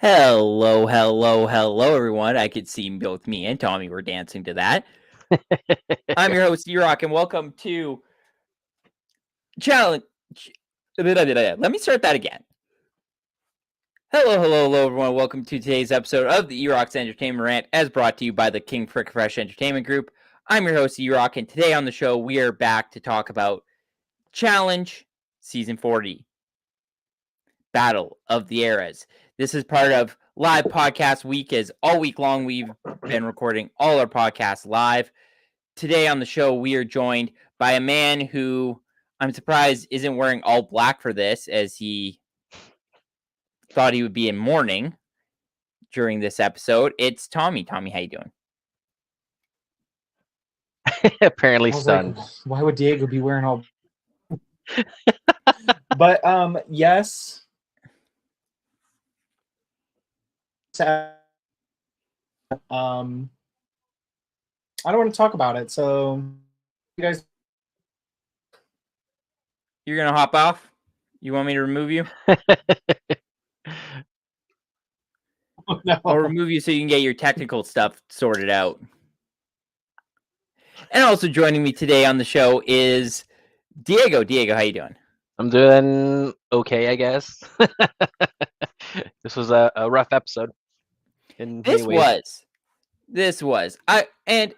Hello, everyone. I could see both me and Tommy were dancing to that. I'm your host, Erock, and welcome to Challenge. Let me start that again. Hello, everyone. Welcome to today's episode of the Erock'S Entertainment Rant, as brought to you by the King Frick Fresh Entertainment Group. I'm your host, Erock, and today on the show, we are back to talk about Challenge Season 40, Battle of the Eras. This is part of Live Podcast Week, as all week long we've been recording all our podcasts live. Today on the show, we are joined by a man who I'm surprised isn't wearing all black for this, as he thought he would be in mourning during this episode. It's Tommy. Tommy, how you doing? Apparently stunned. Like, why would Diego be wearing all? But yes. I don't want to talk about it. So, you guys, you're gonna hop off? You want me to remove you? Oh, no. I'll remove you so you can get your technical stuff sorted out. And also joining me today on the show is Diego. Diego, how you doing? I'm doing okay, I guess. This was a rough episode. This was. And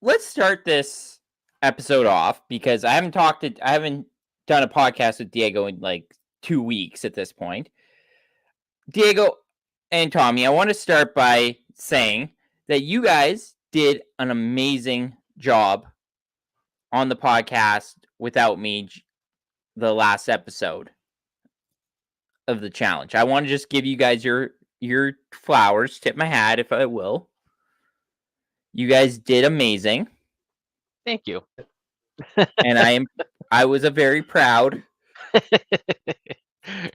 let's start this episode off because I haven't done a podcast with Diego in like 2 weeks at this point. Diego and Tommy, I want to start by saying that you guys did an amazing job on the podcast without me the last episode of the challenge. I want to just give you guys your flowers, tip my hat if I will. You guys did amazing. Thank you. And I was a very proud.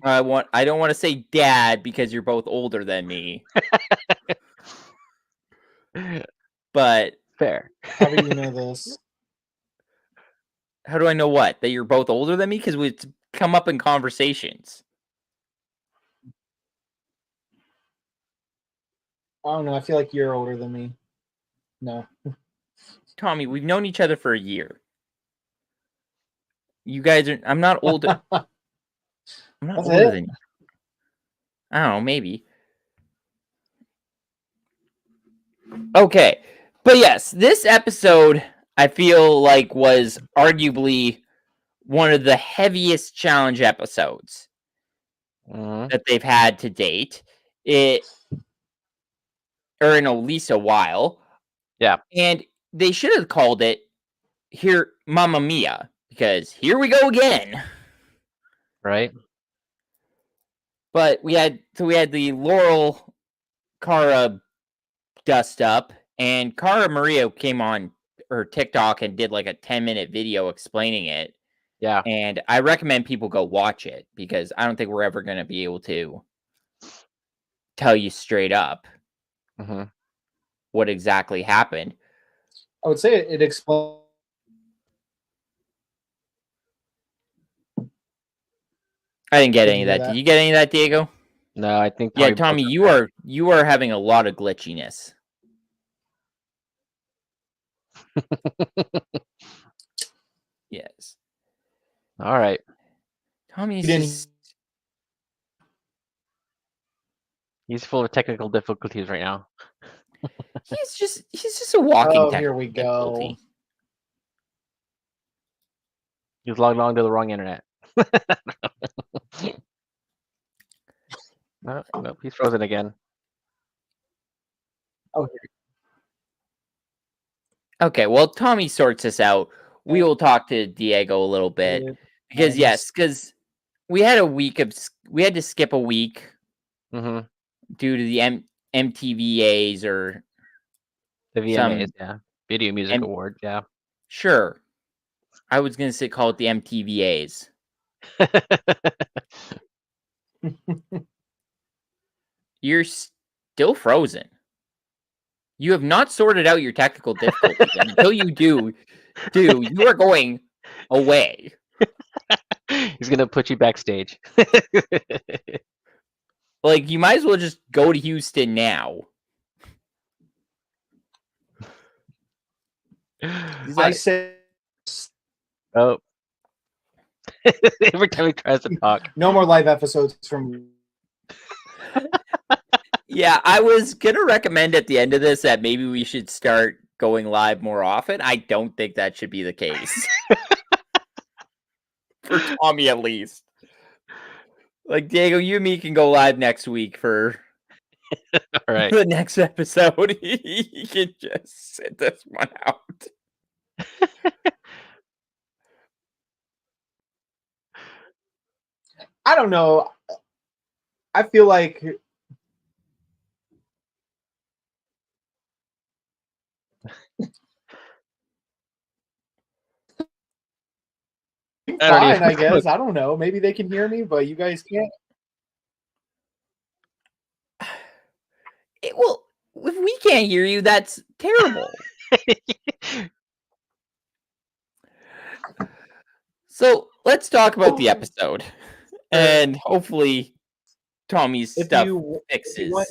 I don't want to say dad because you're both older than me. But fair. How do you know this? How do I know what? That you're both older than me? Because we've come up in conversations. I don't know. I feel like you're older than me. No. Tommy, we've known each other for a year. You guys are... I'm not older. I'm not That's older it? than you. I don't know, maybe. Okay. But yes, this episode, I feel like, was arguably one of the heaviest challenge episodes that they've had to date. Or in at least a while. Yeah. And they should have called it here Mamma Mia, because here we go again. Right. But we had the Laurel Cara dust up, and Cara Maria came on her TikTok and did like a 10-minute video explaining it. Yeah. And I recommend people go watch it because I don't think we're ever going to be able to tell you straight up what exactly happened. I would say it explains. I didn't get any of that. Did you get any of that, Diego? No, I think. Yeah, Tommy, you are having a lot of glitchiness. Yes. All right. Tommy's he's full of technical difficulties right now. he's just a walking technical here we go. difficulty. He's logged on to the wrong internet. No, he's frozen again. Oh, Okay, well, Tommy sorts this out. We will talk to Diego a little bit because we had to skip a week due to the MTVAs or the VMAs, Video Music Award, yeah. Sure, I was gonna call it the MTVAs. You're still frozen. You have not sorted out your technical difficulties. Until you do, you are going away. He's gonna put you backstage. Like, you might as well just go to Houston now. He's I like, said Oh. Every time he tries to talk. no more live episodes from. yeah, I was gonna recommend at the end of this that maybe we should start going live more often. I don't think that should be the case. For Tommy, at least. Like, Diego, you and me can go live next week for All right. the next episode. He can just sit this one out. I don't know. I feel like fine. I guess I don't know. Maybe they can hear me, but you guys can't. Well, if we can't hear you, that's terrible. So let's talk about the episode, and hopefully Tommy's stuff If you fixes. want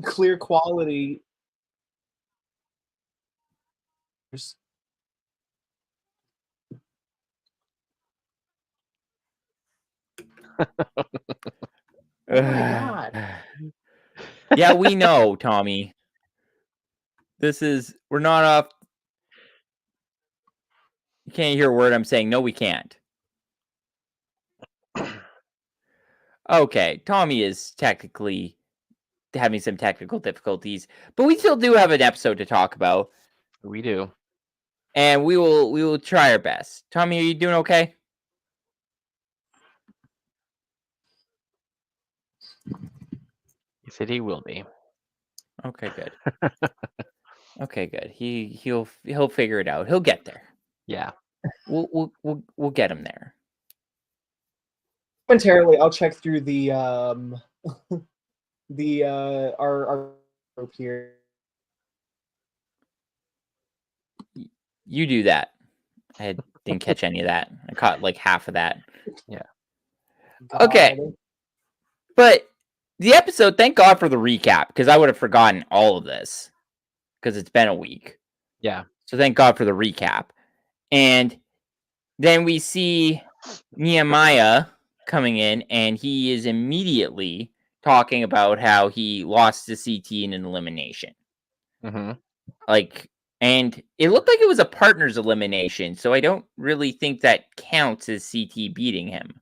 clear quality. Oh my god. Yeah, we know, Tommy. We're not off. You can't hear a word I'm saying. No, we can't. Okay, Tommy is technically having some technical difficulties, but we still do have an episode to talk about. We do. And we will try our best. Tommy, are you doing okay? He said he will be. Okay, good. Okay, good. He'll figure it out. He'll get there. Yeah. We'll get him there. Momentarily, I'll check through the our group here. You do that. I didn't catch any of that. I caught like half of that. Yeah. Okay. But the episode, thank God for the recap, because I would have forgotten all of this because it's been a week. Yeah. So thank God for the recap. And then we see Nehemiah coming in, and he is immediately talking about how he lost to CT in an elimination. Mm-hmm. And it looked like it was a partner's elimination, so I don't really think that counts as CT beating him.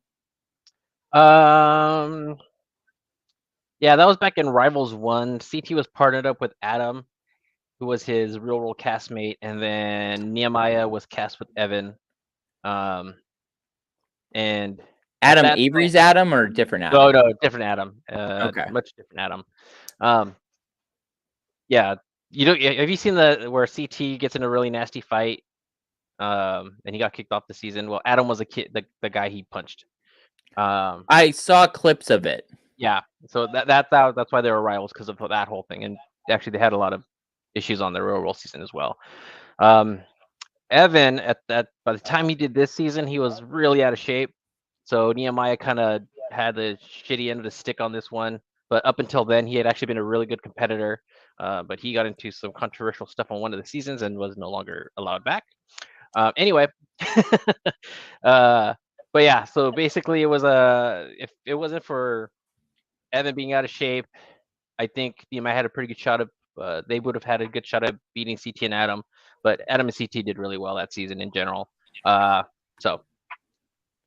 Yeah, that was back in Rivals 1. CT was partnered up with Adam, who was his real world castmate, and then Nehemiah was cast with Evan. And Adam Avery's Adam or different Adam? No, different Adam. Okay. Much different Adam. Yeah. Have you seen where CT gets in a really nasty fight? And he got kicked off the season. Well, Adam was the guy he punched. I saw clips of it. Yeah, so that's why they were rivals, because of that whole thing. And actually, they had a lot of issues on their real world season as well. Evan, by the time he did this season, he was really out of shape. So Nehemiah kind of had the shitty end of the stick on this one. But up until then, he had actually been a really good competitor. But he got into some controversial stuff on one of the seasons and was no longer allowed back. Anyway, but yeah, so basically, it was if it wasn't for Evan being out of shape, I think Nehemiah had a pretty good shot of. They would have had a good shot at beating CT and Adam, but Adam and CT did really well that season in general. So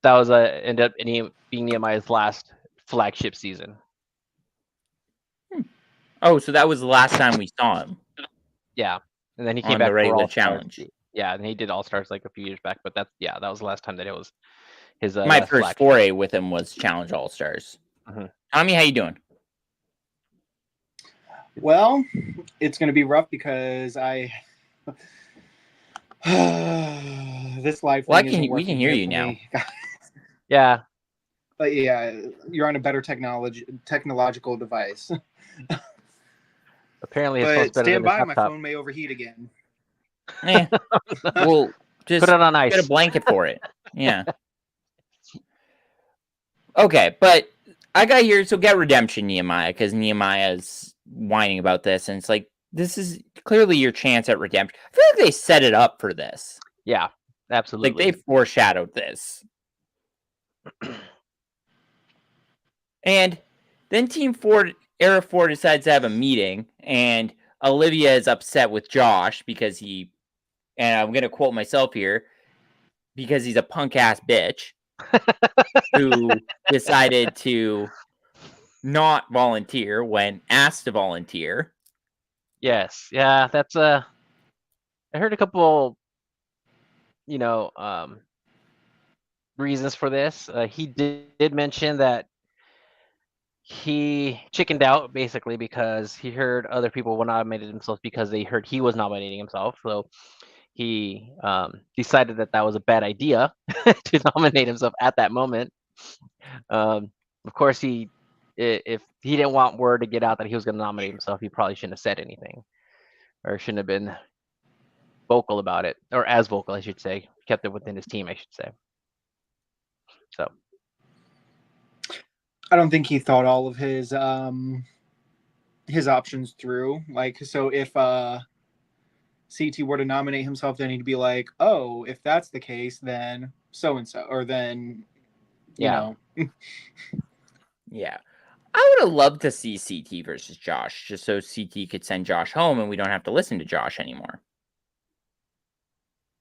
that was ended up being Nehemiah's last flagship season. Oh, so that was the last time we saw him. Yeah, and then he came on back the regular for challenge. Yeah, and he did All Stars like a few years back, but that was the last time that it was his. My first foray with him was Challenge All Stars. Mm-hmm. Tommy, how you doing? Well, it's going to be rough because this live thing we can hear you now. Yeah. But yeah, you're on a better technological device. Apparently, but stand by, my phone may overheat again. We'll just put it on ice. Get a blanket for it. Yeah. Okay, but I got here, so get redemption, Nehemiah, because Nehemiah's whining about this, and it's like, this is clearly your chance at redemption. I feel like they set it up for this. Yeah, absolutely. Like, they foreshadowed this. And then Team 4, Era 4 decides to have a meeting, and Olivia is upset with Josh because he, and I'm going to quote myself here, because he's a punk-ass bitch who decided to not volunteer when asked to volunteer. Yes, yeah, that's I heard a couple, reasons for this. He did mention that he chickened out basically because he heard other people were nominated themselves because they heard he was nominating himself. So he decided that was a bad idea to nominate himself at that moment. Of course, if he didn't want word to get out that he was going to nominate himself, he probably shouldn't have said anything, or shouldn't have been vocal about it, or as vocal, I should say. Kept it within his team, I should say. So I don't think he thought all of his options through. Like, so if CT were to nominate himself, then he'd be like, oh, if that's the case, then so and so, or then you know. Yeah. I would have loved to see CT versus Josh, just so CT could send Josh home and we don't have to listen to Josh anymore.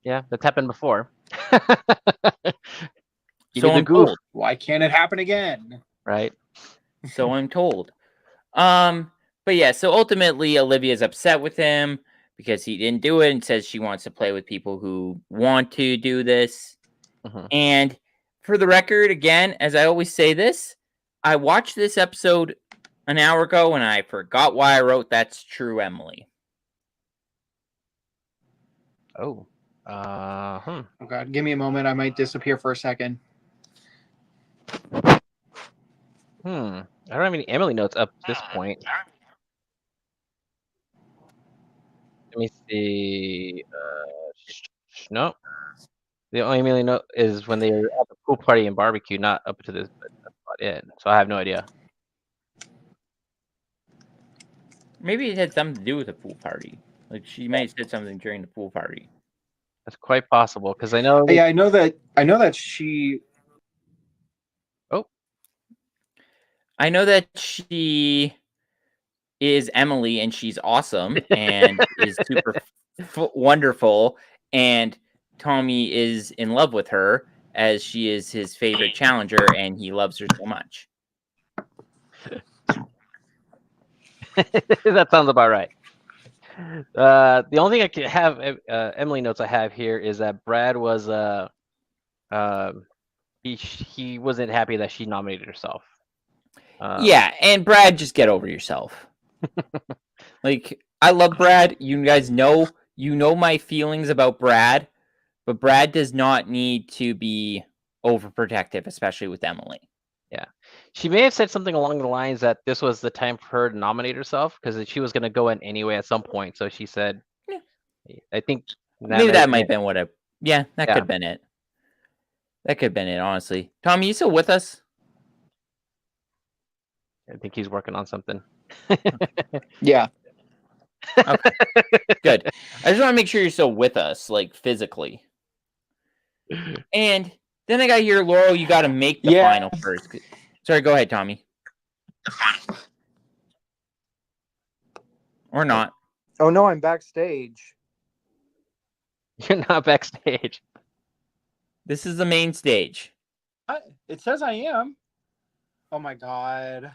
yeah, that's happened before. So I'm told. Why can't it happen again? Right. So I'm told. But yeah, so ultimately Olivia's upset with him because he didn't do it and says she wants to play with people who want to do this. Mm-hmm. And for the record, again, as I always say this, I watched this episode an hour ago and I forgot why I wrote "That's true, Emily." Oh. Oh God, give me a moment. I might disappear for a second. I don't have any Emily notes up to this point. Let me see. No. The only Emily note is when they were at the pool party and barbecue, not up to this, but that's about it. So I have no idea. Maybe it had something to do with the pool party. Like she might have said something during the pool party. That's quite possible because I know. Yeah, I know that she. Oh. I know that she is Emily and she's awesome and is super wonderful, and Tommy is in love with her as she is his favorite challenger and he loves her so much. That sounds about right. The only thing I can have Emily notes I have here is that Brad was he wasn't happy that she nominated herself. Yeah, and Brad, just get over yourself. Like, I love Brad. You guys know my feelings about Brad, but Brad does not need to be overprotective, especially with Emily. Yeah, she may have said something along the lines that this was the time for her to nominate herself because she was going to go in anyway at some point. So she said, yeah. I think maybe that might have been what I. Yeah, that could have been it. That could have been it, honestly. Tommy, you still with us? I think he's working on something. Yeah. Okay. Good. I just want to make sure you're still with us, like physically. And then I got here, Laurel. You got to make the final first. Sorry, go ahead, Tommy. Or not. Oh no, I'm backstage. You're not backstage. This is the main stage. It says I am. Oh my God.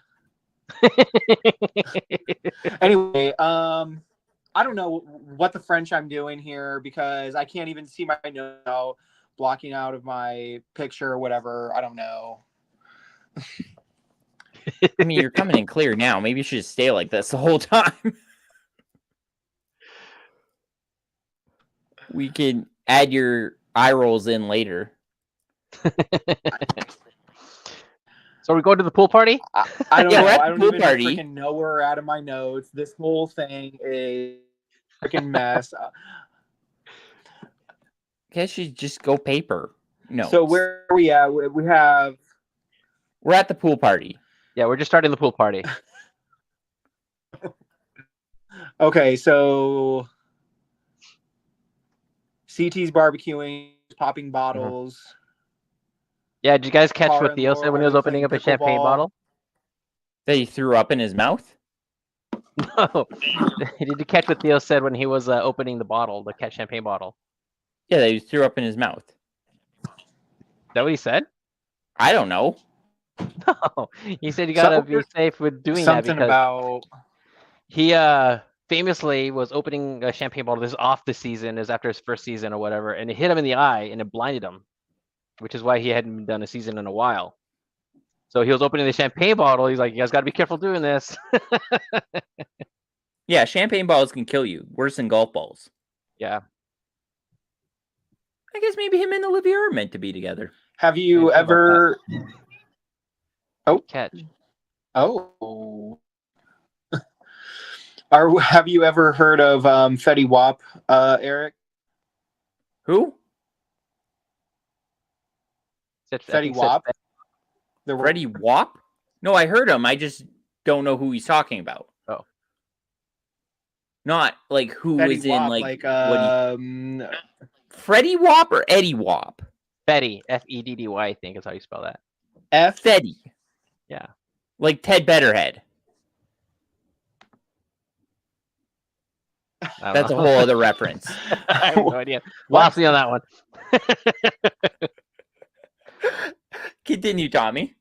Anyway, I don't know what the French I'm doing here because I can't even see my note blocking out of my picture or whatever. I don't know. I mean, you're coming in clear now. Maybe you should just stay like this the whole time. We can add your eye rolls in later. So we go to the pool party? I don't know. We're at I the don't pool even party. freaking know where we're at in my notes. This whole thing is a freaking mess. Guess you just go paper. No. So where are we at? We're at the pool party. Yeah, we're just starting the pool party. Okay, so CT's barbecuing, popping bottles. Yeah, did you guys catch Car what and Theo said when he Laurel was are opening playing up a champagne pickleball. bottle? That he threw up in his mouth? No. Did you catch what Theo said when he was opening the bottle, the champagne bottle? Yeah, that he threw up in his mouth. Is that what he said? I don't know. No. He said you gotta be safe with doing that Something because about he famously was opening a champagne bottle. This is off the season, is after his first season or whatever, and it hit him in the eye and it blinded him, which is why he hadn't done a season in a while. So he was opening the champagne bottle. He's like, you guys got to be careful doing this. Yeah, champagne balls can kill you. Worse than golf balls. Yeah. I guess maybe him and Olivia are meant to be together. have you Yeah, think about ever Catch. have you ever heard of Fetty Wap, Eric? Who? Fetty Wap. Freddie Wap? No, I heard him. I just don't know who he's talking about. Oh. Not like who Fetty is in Wap, like like Freddie Wap or Eddie Wap? Fetty, Feddy, I think is how you spell that. Fetty. Yeah. Like Ted Betterhead. That's a whole other reference. I have no idea. Lost me on that one. Continue, Tommy.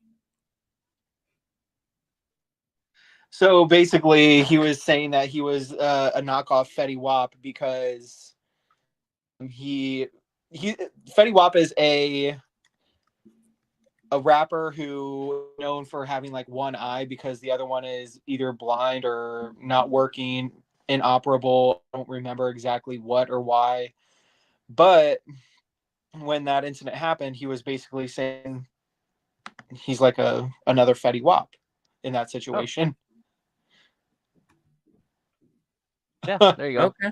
So basically, he was saying that he was a knockoff Fetty Wap because Fetty Wap is a rapper who is known for having like one eye because the other one is either blind or not working, inoperable. I don't remember exactly what or why, but when that incident happened, he was basically saying he's like another Fetty Wap in that situation. Yeah, there you go. Okay.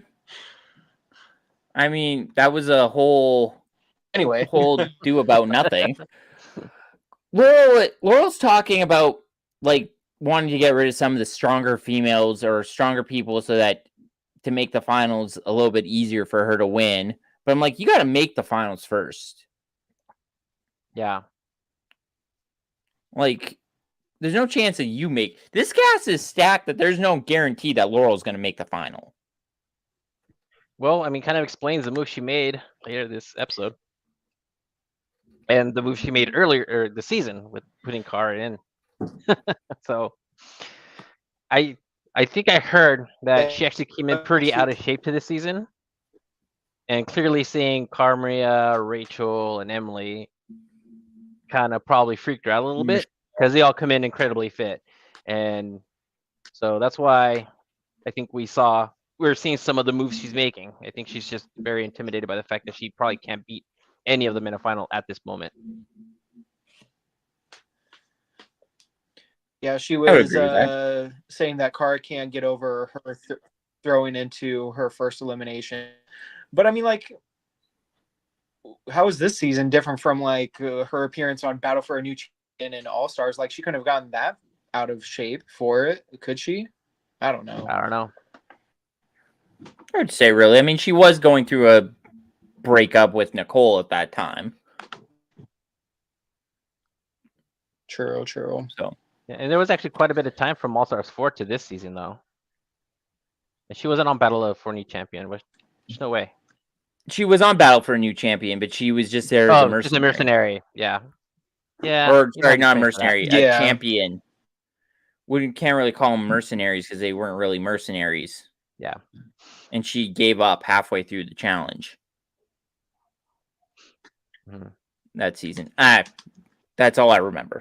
I mean, that was a whole do about nothing. Laurel's talking about like wanting to get rid of some of the stronger females or stronger people so that to make the finals a little bit easier for her to win. But I'm like, you got to make the finals first. Yeah. Like, there's no chance that you make this cast is stacked that there's no guarantee that Laurel's going to make the final. Well, I mean, kind of explains the move she made later this episode, and the move she made earlier this season with putting Cara in. So, I think I heard that she actually came in pretty out of shape to this season, and clearly seeing Cara Maria, Rachel, and Emily kind of probably freaked her out a little bit because they all come in incredibly fit, and so that's why I think we're seeing some of the moves she's making. I think she's just very intimidated by the fact that she probably can't beat any of them in a final at this moment. Yeah, she was saying that Cara can't get over her throwing into her first elimination. But I mean, like, how is this season different from like her appearance on Battle for a New Champion and All Stars? Like, she couldn't have gotten that out of shape for it, could she? I don't know. Hard to say, really. I mean, she was going through a breakup with Nicole at that time. True. So, yeah, and there was actually quite a bit of time from All Stars 4 to this season, though. And she wasn't on Battle for a New Champion. There's no way. She was on Battle for a New Champion, but she was just there as a mercenary. Just a mercenary. Yeah. Yeah. Or, sorry, not a mercenary. A Yeah. champion. We can't really call them mercenaries because they weren't really mercenaries. Yeah. And she gave up halfway through the challenge. That season. That's all I remember.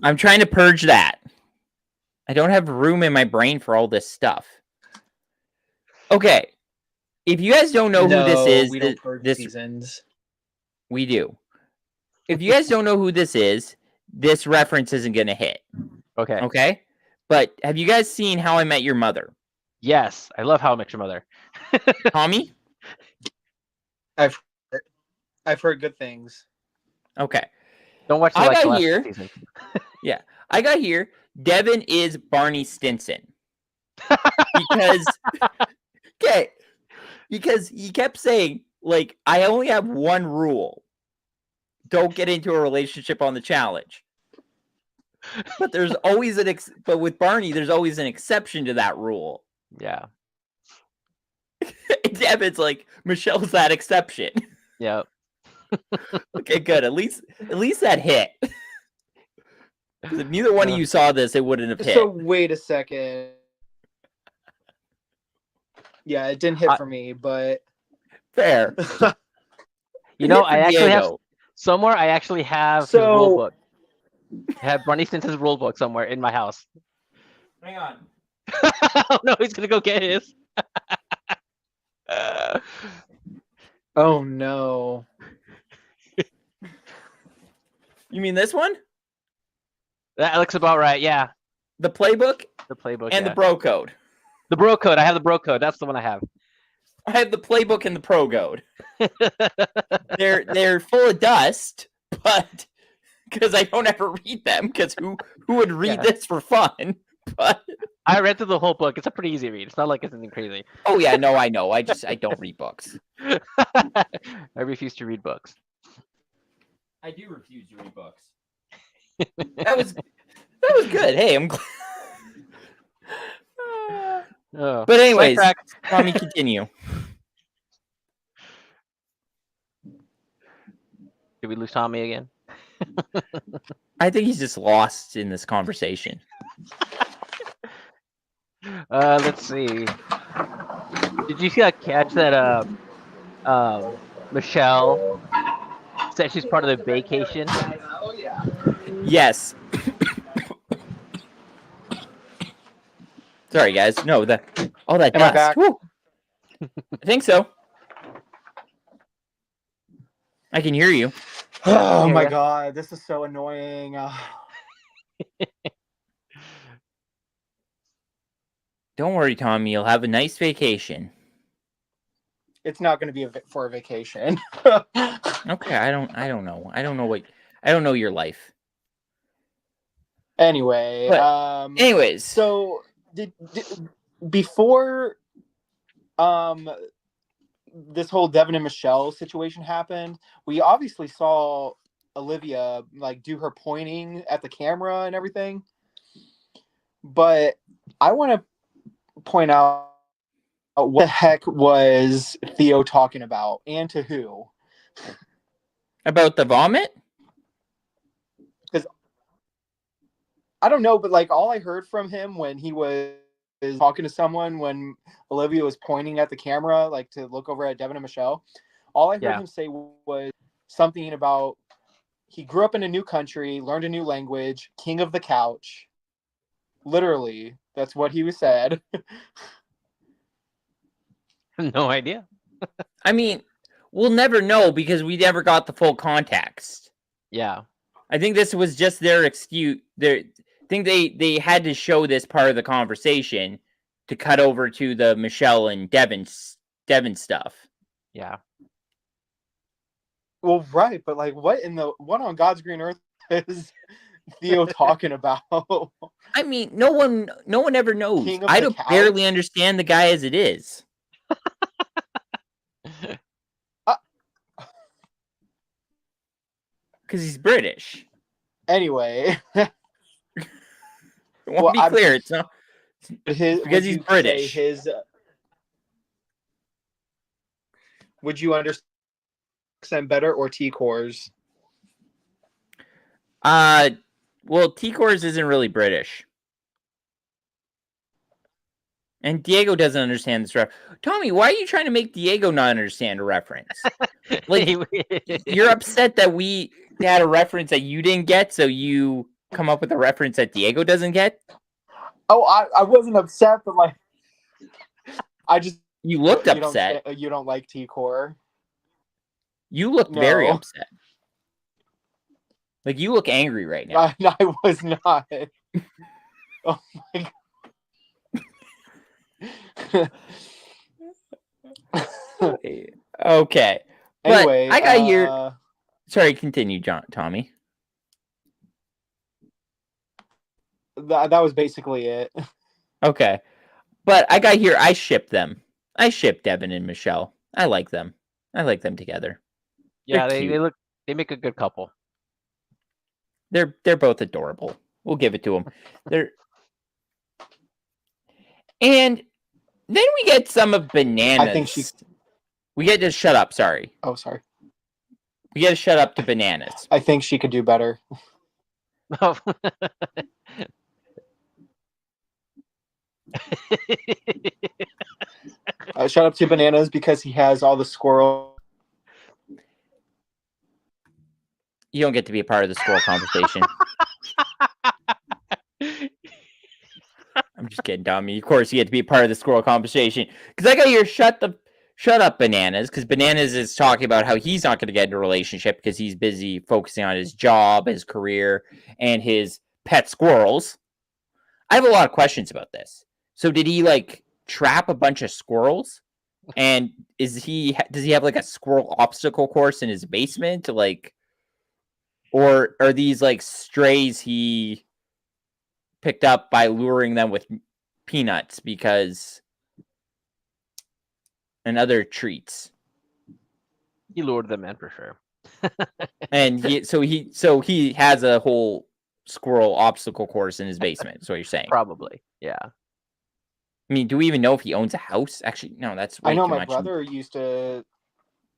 I'm trying to purge that. I don't have room in my brain for all this stuff. Okay. If you guys don't know who this is, we don't purge seasons. We do. If you guys don't know who this is, this reference isn't going to hit. Okay. Okay? But have you guys seen How I Met Your Mother? Yes. I love How I Met Your Mother. Tommy? I've heard good things. Okay. Don't watch the, I like, the got last here. season. Yeah, I got here. Devin is Barney Stinson because okay, because he kept saying like I only have one rule: don't get into a relationship on the challenge. But there's always but with Barney, there's always an exception to that rule. Yeah. Devin's like Michelle's that exception. Yep. Okay, good. At least that hit. If neither one of you saw this, it wouldn't have hit. So wait a second. Yeah, it didn't hit for me, but fair. You know, Hit for I actually have Diego. somewhere. I actually have his rule book. I have Barney Stinson's rule book somewhere in my house. Hang on. Oh no, he's gonna go get his. Oh no. You mean this one? That looks about right. Yeah, The playbook the playbook and yeah. the bro code. The bro code. I have the bro code. That's the one I have. I have the playbook and the pro code. They're full of dust, but because I don't ever read them, because who would read this for fun? But I read through the whole book. It's a pretty easy read. It's not like it's anything crazy. Oh yeah, no, I know. I don't read books. I refuse to read books. I do refuse to read books. That was good. Hey, I'm glad. Oh. But anyways, Sidetrack. Tommy, continue. Did we lose Tommy again? I think he's just lost in this conversation. Let's see. Did you see that catch that Michelle said she's part of the vacation? Oh yeah. Yes. Sorry, guys. No, all that Am I dust. back? Woo. I think so. I can hear you. Oh my Yeah. god, this is so annoying. Don't worry, Tommy. You'll have a nice vacation. It's not going to be for a vacation. Okay, I don't know. I don't know your life. Anyway, But, anyways, so did before this whole Devin and Michelle situation happened, we obviously saw Olivia like do her pointing at the camera and everything. But I want to point out what the heck was Theo talking about and to who? about the vomit? Because I don't know, but like all I heard from him when he was talking to someone when Olivia was pointing at the camera, like to look over at Devin and Michelle, all I heard him say was something about he grew up in a new country, learned a new language, king of the couch. Literally, that's what he said. No idea. I mean, we'll never know because we never got the full context. Yeah. I think this was just their excuse. I think they had to show this part of the conversation to cut over to the Michelle and Devin stuff. Yeah. Well, right, but like, what on God's green earth is Theo talking about? I mean, no one ever knows. King of I the don't couch? barely understand the guy as it is. Because he's British. Anyway, I want to be clear, it's not because he's British. Would you understand better or T-Cores? Well, T-Cores isn't really British. And Diego doesn't understand this reference. Tommy, why are you trying to make Diego not understand a reference? Like, you're upset that we had a reference that you didn't get, so you come up with a reference that Diego doesn't get? Oh, I wasn't upset, but like, I just... You looked upset. You don't like T-Core? You look very upset. Like, you look angry right now. I was not. Oh my god. Okay. Anyway, but I got here. Sorry, continue, Tommy. that was basically it. Okay. But I got here, I ship them. I ship Devin and Michelle. I like them. I like them together. Yeah, They're cute. they make a good couple. They're both adorable. We'll give it to them. And then we get some of Bananas. I think she. We get to shut up. Sorry. Oh, sorry. We get to shut up to Bananas. I think she could do better. Shut up to Bananas because he has all the squirrel. You don't get to be a part of the squirrel conversation. I'm just kidding, Tommy. Of course, you get to be a part of the squirrel conversation because I got here. Shut up, Bananas, because Bananas is talking about how he's not going to get into a relationship because he's busy focusing on his job, his career, and his pet squirrels. I have a lot of questions about this. So did he like trap a bunch of squirrels? And does he have like a squirrel obstacle course in his basement? Like, or are these like strays he picked up by luring them with peanuts and other treats? He lured them in for sure. And so he has a whole squirrel obstacle course in his basement. That's what you're saying. Probably, yeah. I mean, do we even know if he owns a house? Actually, no, that's way I know too my much. brother used to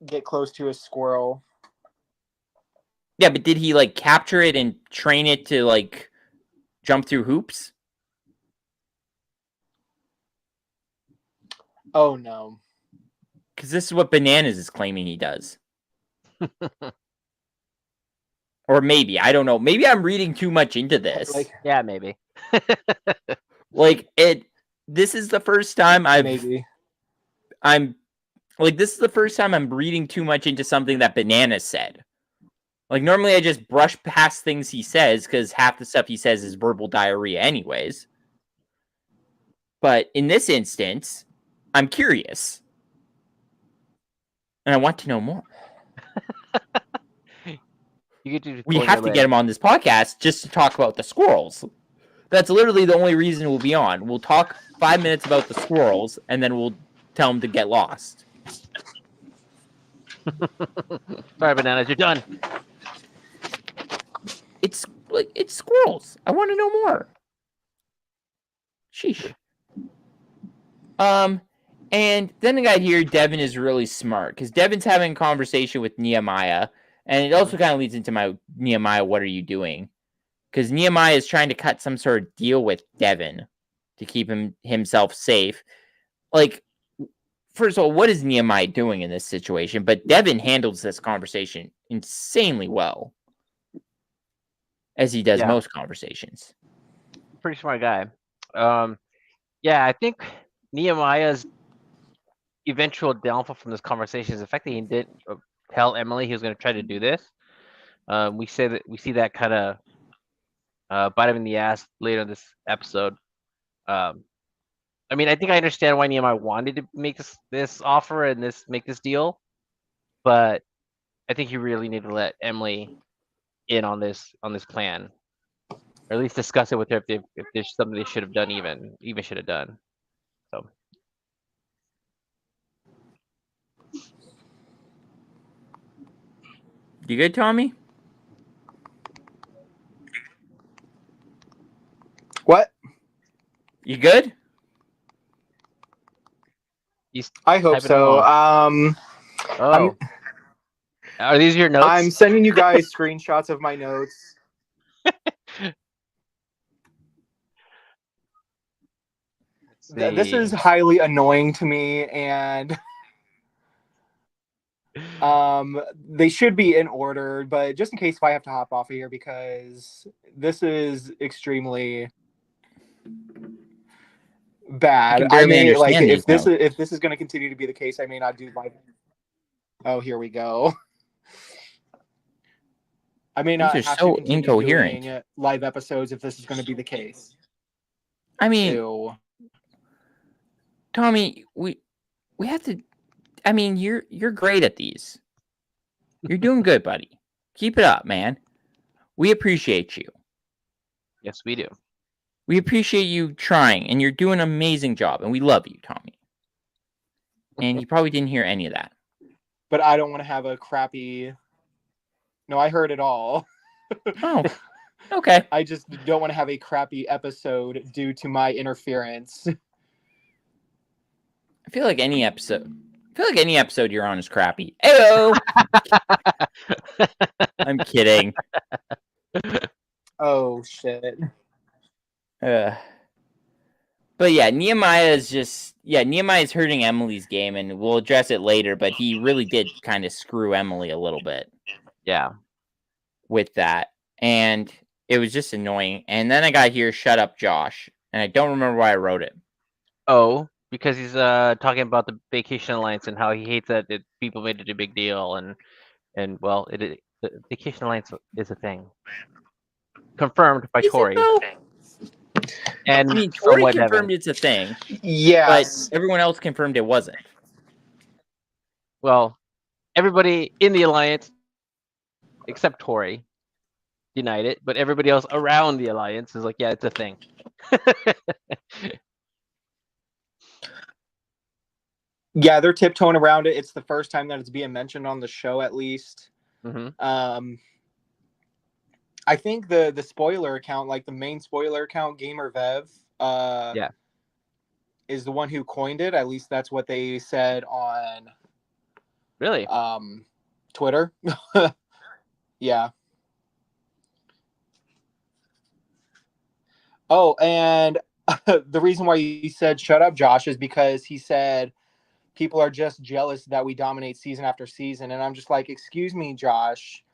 get close to a squirrel. Yeah, but did he like capture it and train it to like jump through hoops? Oh no. Because this is what Bananas is claiming he does. Or maybe, I don't know. Maybe I'm reading too much into this. Yeah, maybe. This is the first time Maybe. this is the first time I'm reading too much into something that Bananas said. Like, normally I just brush past things he says because half the stuff he says is verbal diarrhea anyways. But in this instance, I'm curious. And I want to know more. We have to get him on this podcast just to talk about the squirrels. That's literally the only reason we'll be on. We'll talk 5 minutes about the squirrels, and then we'll tell him to get lost. Sorry, Bananas, you're done. It's squirrels. I want to know more. Sheesh. And then I got here, Devin is really smart because Devin's having a conversation with Nehemiah, and it also kind of leads into my Nehemiah, what are you doing? Because Nehemiah is trying to cut some sort of deal with Devin to keep himself safe. Like, first of all, what is Nehemiah doing in this situation? But Devin handles this conversation insanely well, as he does most conversations. Pretty smart guy. Yeah, I think Nehemiah's eventual downfall from this conversation is the fact that he didn't tell Emily he was going to try to do this. We see that kind of bite him in the ass later in this episode. I mean, I think I understand why Nehemiah wanted to make this offer and make this deal, but I think you really need to let Emily in on this plan, or at least discuss it with her if there's something they should have done, even should have done. So. You good, Tommy? What? You good? I hope so. Are these your notes? I'm sending you guys screenshots of my notes. This is highly annoying to me, and they should be in order, but just in case if I have to hop off of here, because this is extremely bad. I may if this is going to continue to be the case, I may not do live. Oh, here we go. I may not have to continue doing live episodes if this is going to be the case. I mean, Tommy, we have to. I mean, you're great at these. You're doing good, buddy. Keep it up, man. We appreciate you. Yes, we do. We appreciate you trying, and you're doing an amazing job, and we love you, Tommy. And he probably didn't hear any of that. But I don't want to have a crappy. No, I heard it all. Oh, okay. I just don't want to have a crappy episode due to my interference. I feel like any episode you're on is crappy. Ayo! I'm kidding. Oh shit. But yeah, Nehemiah's hurting Emily's game, and we'll address it later, but he really did kind of screw Emily a little bit. Yeah. With that. And it was just annoying. And then I got here, shut up, Josh. And I don't remember why I wrote it. Oh, because he's talking about the Vacation Alliance and how he hates that people made it a big deal, and well, the Vacation Alliance is a thing. Confirmed by Tori. And I mean, Tori confirmed it's a thing. Yes. But everyone else confirmed it wasn't. Well, everybody in the Alliance, except Tori, denied it, but everybody else around the Alliance is like, yeah, it's a thing. Yeah, they're tiptoeing around it. It's the first time that it's being mentioned on the show, at least. Mm-hmm. I think the spoiler account, like the main spoiler account, Gamer Vev, is the one who coined it. At least that's what they said on really Twitter. Yeah. Oh, and the reason why he said shut up, Josh, is because he said people are just jealous that we dominate season after season. And I'm just like, excuse me, Josh.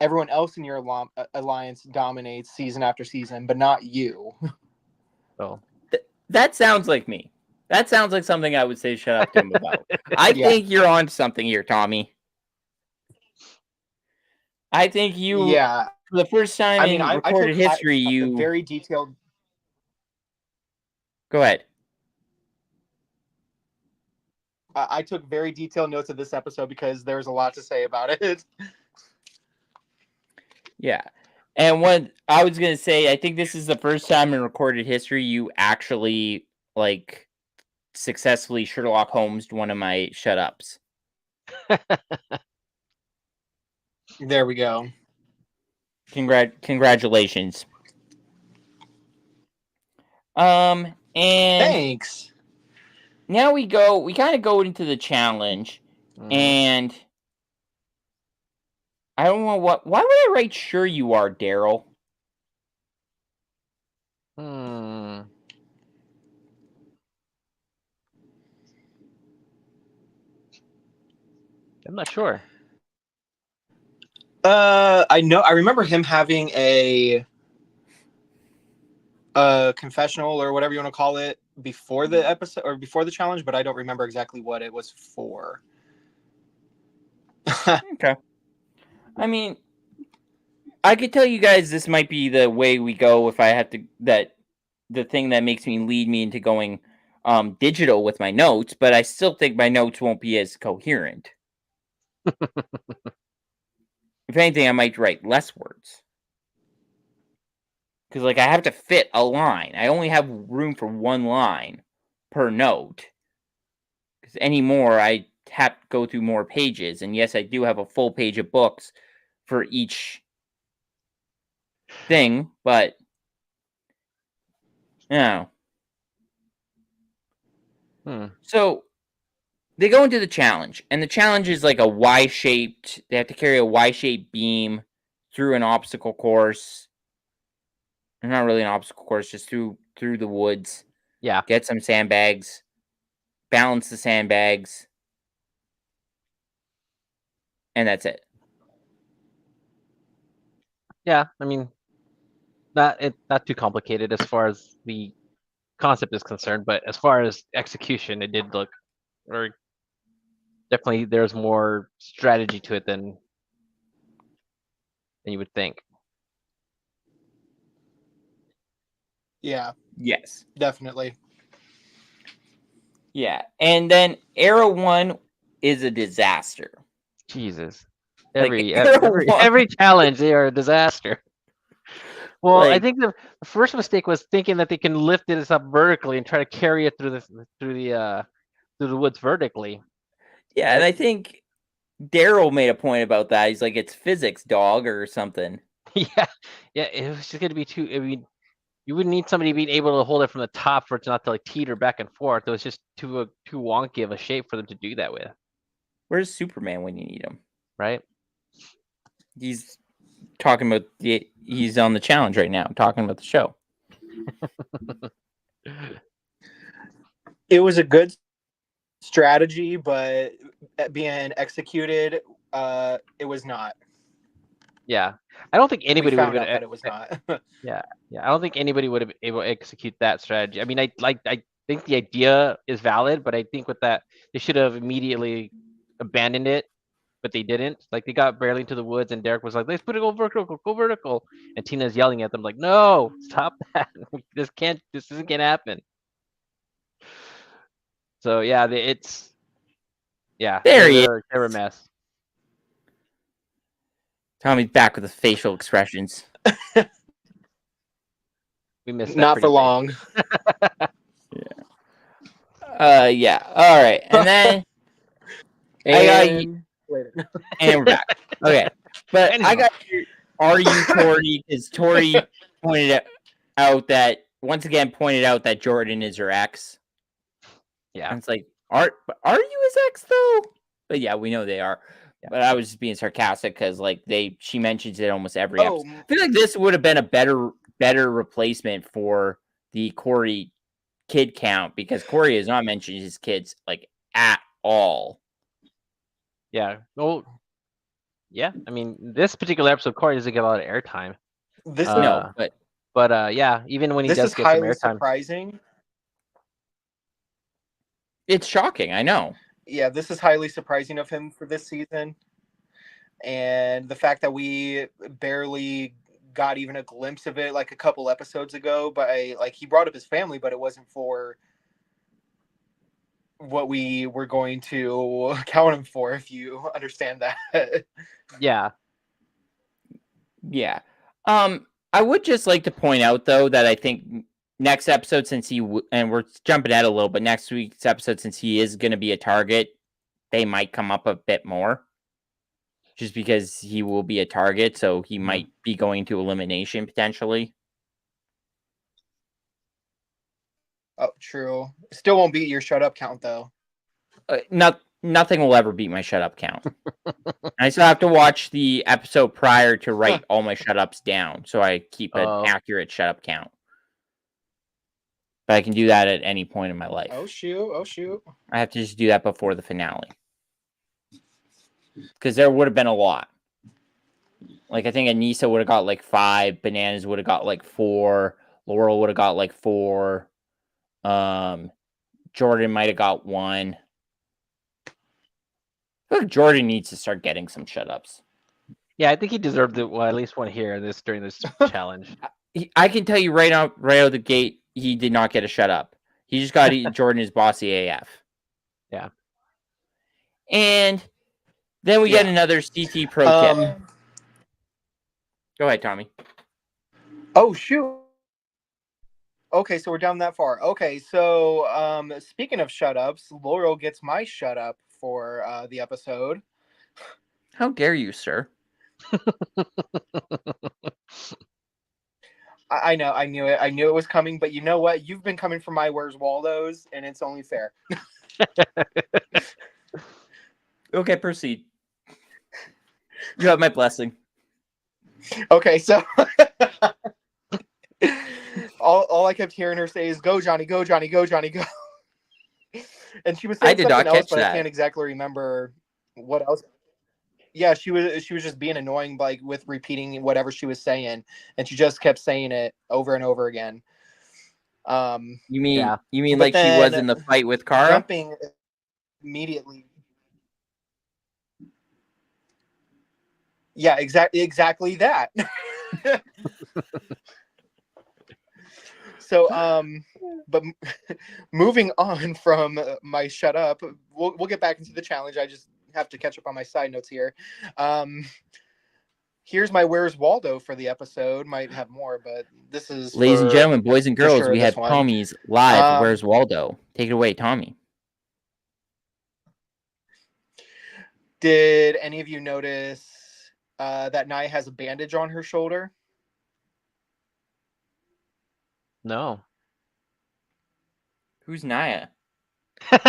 Everyone else in your alliance dominates season after season, but not you. Oh, that sounds like me. That sounds like something I would say shut up to him about. I think you're on something here, Tommy. I think you, for the first time in recorded history, you very detailed. Go ahead. I took very detailed notes of this episode because there's a lot to say about it. Yeah. And what I was going to say, I think this is the first time in recorded history you actually, like, successfully Sherlock Holmes one of my shut-ups. There we go. Congratulations. And thanks. Now we kind of go into the challenge, and I don't know why would I write sure you are, Daryl? I'm not sure. I remember him having a confessional or whatever you want to call it before the episode or before the challenge, but I don't remember exactly what it was for. Okay. I mean, I could tell you guys this might be the way we go if I have to, the thing that makes me lead me into going digital with my notes, but I still think my notes won't be as coherent. If anything, I might write less words. Because, like, I have to fit a line. I only have room for one line per note. Because anymore, I have to go through more pages. And yes, I do have a full page of books for each thing, but no. So they go into the challenge, and the challenge is like a Y-shaped. They have to carry a Y-shaped beam through an obstacle course. Not really an obstacle course, just through the woods. Yeah. Get some sandbags. Balance the sandbags. And that's it. Yeah, I mean, not too complicated as far as the concept is concerned, but as far as execution, it did look, or definitely there's more strategy to it than you would think. Yeah. Yes. Definitely. Yeah. And then Arrow 1 is a disaster. Jesus. Like, Every challenge, they are a disaster. Well, I Like, think the first mistake was thinking that they can lift it up vertically and try to carry it through the woods vertically. yeah, and I think Daryl made a point about that. He's like, it's physics, dog, or something. Yeah, yeah. It was just going to be too. I mean, you would need somebody being able to hold it from the top for it to not to like teeter back and forth. It was just too wonky of a shape for them to do that with, Where's Superman when you need him? right? He's talking about he's on the challenge right now, talking about the show. It was a good strategy, but being executed, it was not. Yeah, I don't think We anybody would found have out been. that it was not. Yeah, I don't think anybody would have been able to execute that strategy. I mean, I think the idea is valid, but I think with that they should have immediately abandoned it, but they didn't. Like they got barely into the woods, and Derek was like, "Let's put it go vertical," and Tina's yelling at them like, "No, stop that! This isn't gonna happen." So yeah, There he is. they're a mess. Tommy's back with the facial expressions. We missed that Not pretty for big. long. Yeah. All right, and then And later. and we're back. Okay, but Anyhow. I got your "Are you Tori?" because Tori pointed out that Jordan is her ex. Yeah. And it's like, are you his ex though? But yeah, we know they are. Yeah. But I was just being sarcastic because like she mentions it almost every Oh, episode. I feel like this would have been a better replacement for the Corey kid count because Corey has not mentioned his kids like at all. Yeah. Well, yeah. I mean, this particular episode, Corey doesn't get a lot of airtime. this No, But yeah, even when he this does is get some highly airtime, surprising. it's shocking. I know. Yeah, this is highly surprising of him for this season, and the fact that we barely got even a glimpse of it like a couple episodes ago. But he brought up his family, but it wasn't for what we were going to count him for, if you understand that. yeah. Yeah. I would just like to point out though that I think next episode, since and we're jumping ahead a little, but next week's episode, since he is going to be a target, they might come up a bit more. Just because he will be a target, so he might be going to elimination potentially. Oh, true. Still won't beat your shut up count though. Nothing will ever beat my shut up count. I still have to watch the episode prior to write all my shut ups down, so I keep an accurate shut up count. But I can do that at any point in my life. Oh shoot. I have to just do that before the finale. Because there would have been a lot. Like, I think Anissa would have got like 5. Bananas would have got like 4. Laurel would have got like 4. Jordan might have got 1. I feel like Jordan needs to start getting some shut-ups. Yeah, I think he deserved at least one here during this challenge. I can tell you right out of the gate, he did not get a shut-up. He just got Jordan is bossy AF. Yeah. And then we get another CT pro tip. Go ahead, Tommy. Oh, shoot. Okay, so we're down that far. Okay, so speaking of shut-ups, Laurel gets my shut-up for the episode. How dare you, sir? I know, I knew it was coming, but you know what? You've been coming for my Where's Waldo's, and it's only fair. Okay, proceed. You have my blessing. Okay, so all I kept hearing her say is "Go Johnny, go Johnny, go Johnny, go," and she was saying something else, but I can't exactly remember what else. Yeah, she was just being annoying, like with repeating whatever she was saying, and she just kept saying it over and over again. You mean like she was in the fight with Kara? Jumping immediately. Yeah, exactly that. So, but moving on from my shut up, we'll get back into the challenge. I just have to catch up on my side notes here. here's my Where's Waldo for the episode. Might have more, but this is Ladies and for gentlemen, boys and girls, sure we this have one. Tommy's live. Where's Waldo? Take it away, Tommy. Did any of you notice that Nia has a bandage on her shoulder? No. Who's Naya?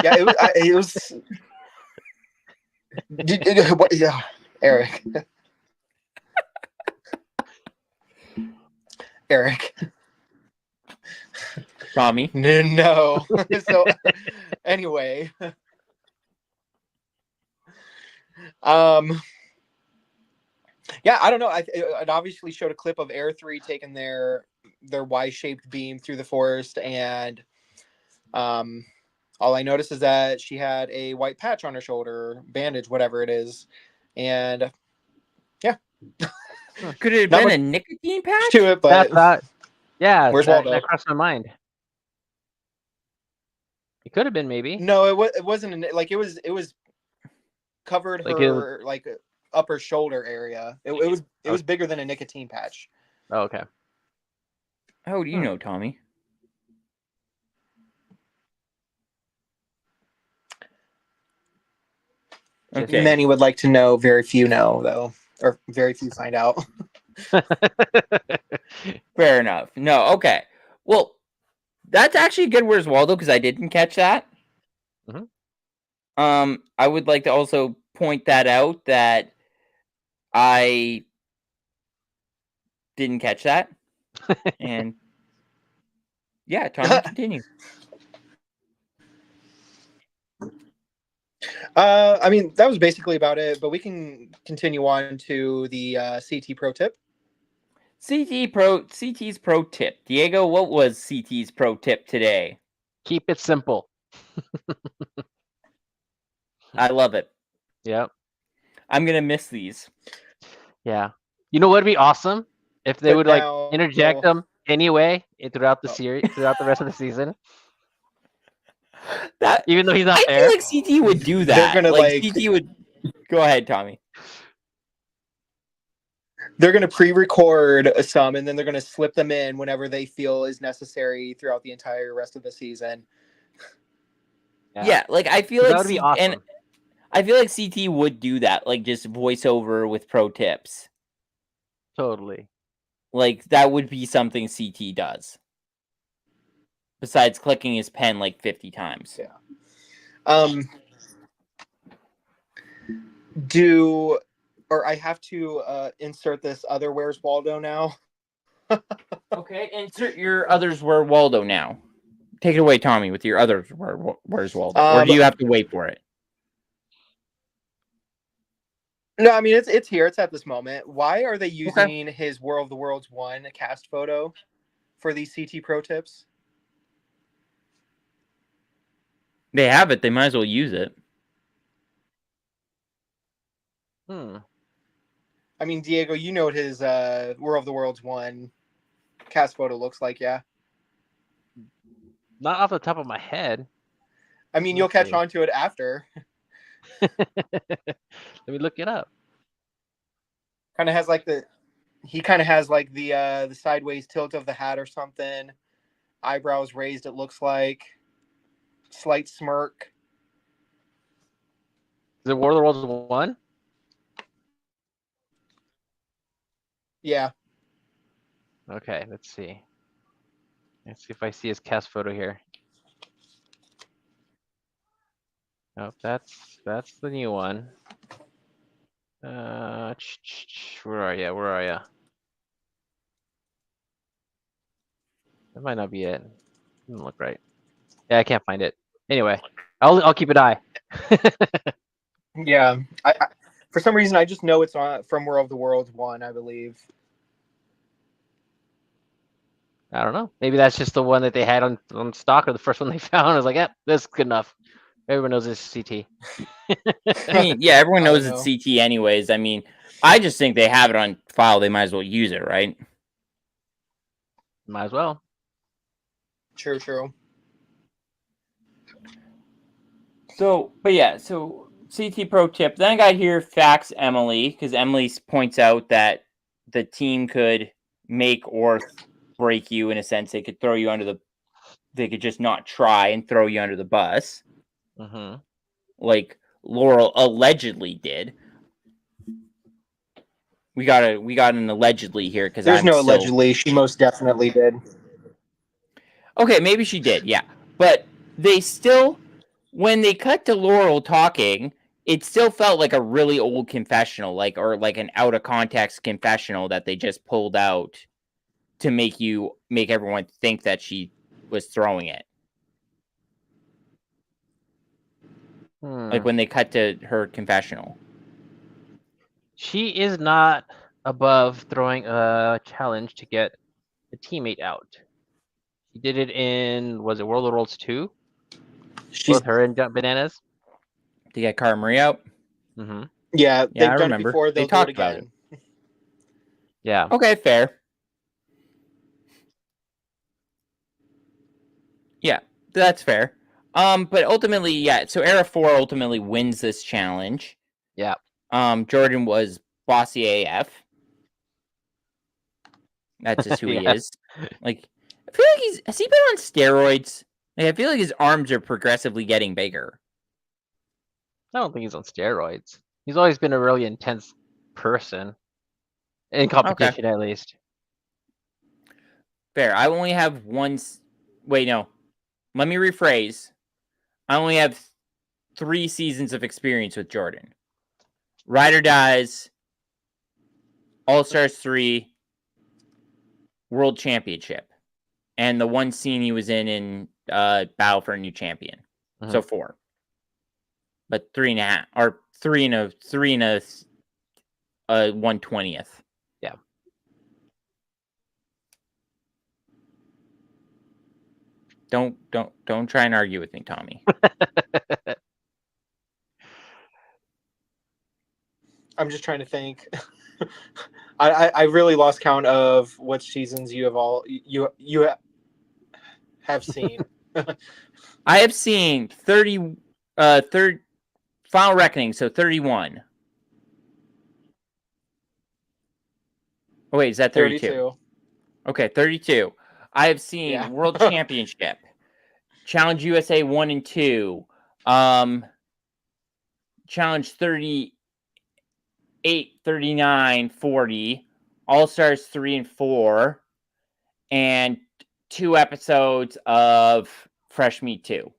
Yeah, it was. What, yeah, Eric. Eric. Tommy. No. So anyway, yeah, I don't know. It obviously showed a clip of Air 3 taking their Y-shaped beam through the forest, and all I noticed is that she had a white patch on her shoulder, bandage, whatever it is, and yeah. Could it have Not been much a nicotine patch? to it, but yeah, where's that Waldo? crossed my mind. It could have been maybe. No, it wasn't like it was covered Like her like upper shoulder area. It was bigger than a nicotine patch. Oh, okay. How do you know, Tommy? Okay. Many would like to know, very few know though, or very few find out. Fair enough. No, okay. Well, that's actually good. Where's Waldo? Because I didn't catch that. Mhm. I would like to also point that out that I didn't catch that, and yeah, Tommy, continue. I mean, that was basically about it, but we can continue on to the CT pro tip. CT's pro tip. Diego, what was CT's pro tip today? Keep it simple. I love it. Yep. I'm gonna miss these. Yeah. You know what would be awesome if they But would now- like interject them anyway throughout the Oh. series, throughout the rest of the season. That Even though he's not I there. feel like CT would do that. They're gonna, like- CT would. Go ahead, Tommy. They're going to pre-record some, and then they're going to slip them in whenever they feel is necessary throughout the entire rest of the season. Yeah, like I feel that like would be awesome. and I feel like CT would do that, like just voiceover with pro tips. Totally. Like that would be something CT does. Besides clicking his pen like 50 times. Yeah. Or I have to insert this other Where's Waldo now. Okay, insert your others where Waldo now. Take it away, Tommy, with your others where's Waldo. Or do you have to wait for it? No, I mean it's here. It's at this moment. Why are they using his War of the Worlds 1 cast photo for these CT pro tips? They have it. They might as well use it. I mean, Diego, you know what his War of the Worlds 1 cast photo looks like, yeah? Not off the top of my head. I mean, you'll catch on to it after. Let me look it up. Kind of has like the sideways tilt of the hat or something. Eyebrows raised, it looks like. Slight smirk. Is it War of the Worlds 1? Yeah. Okay, let's see. Let's see if I see his cast photo here. Nope, that's the new one. Where are you? Where are you? That might not be it. Doesn't look right. Yeah, I can't find it. Anyway, I'll keep an eye. Yeah. I for some reason I just know it's on from War of the Worlds 1, I believe. I don't know. Maybe that's just the one that they had on stock, or the first one they found. I was like, "Yep, that's good enough." Everyone knows it's CT. I mean, yeah, everyone knows it's CT anyways. I mean, I just think they have it on file. They might as well use it, right? Might as well. True. So, but yeah, so CT pro tip. Then I got here facts Emily, because Emily points out that the team could make or break you in a sense. They could throw you under the. They could just not try and throw you under the bus, like Laurel allegedly did. We got an allegedly here because There's no allegedly. She most definitely did. Okay, maybe she did, yeah. But they still, when they cut to Laurel talking, it still felt like a really old confessional, or like an out of context confessional that they just pulled out to make everyone think that she was throwing it. Like when they cut to her confessional. She is not above throwing a challenge to get a teammate out. She did it in, was it World of Worlds 2? Both her and Bananas. To get Cara Marie out? Yeah, they've I done remember. it before. They'll do it again. Yeah. Okay, fair. Yeah, that's fair. But ultimately, yeah. So Era 4 ultimately wins this challenge. Yeah. Jordan was bossy AF. That's just who he is. Like, I feel like has he been on steroids? Like, I feel like his arms are progressively getting bigger. I don't think he's on steroids. He's always been a really intense person. In competition, at least. Fair. I only have one. Wait, no. Let me rephrase. I only have 3 seasons of experience with Jordan. Ride or Dies, All Stars 3, World Championship, and the one scene he was in Battle for a New Champion. So 4. But 3.5, or 3 and a 1/20th. Yeah. Don't try and argue with me, Tommy. I'm just trying to think. I really lost count of what seasons you have seen. I have seen 30 Final Reckoning, so 31. Oh, wait, is that 32? Okay, 32. I have seen World Championship, Challenge USA 1 and 2, Challenge 38, 39, 40, All Stars 3 and 4, and 2 episodes of Fresh Meat 2.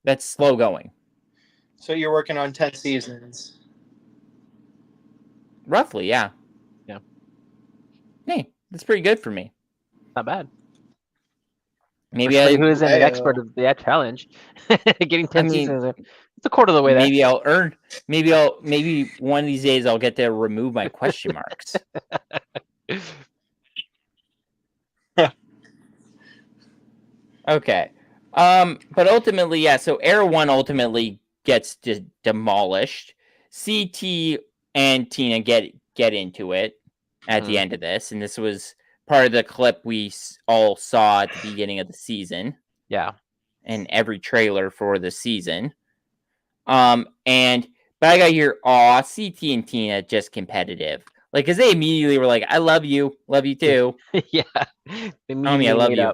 That's slow going. So you're working on 10 seasons. Roughly, yeah. Yeah. Hey, that's pretty good for me. Not bad. Maybe who isn't an expert of that challenge, getting 10 seasons. It's a quarter of the way. Maybe I'll earn. Maybe one of these days I'll get to remove my question marks. Okay. But ultimately, yeah. So Era 1 ultimately gets demolished. CT and Tina get into it at the end of this, and this was part of the clip we all saw at the beginning of the season. Yeah. And every trailer for the season. But I got here, CT and Tina just competitive. Like, because they immediately were like, I love you too. Yeah. Tommy, I love you.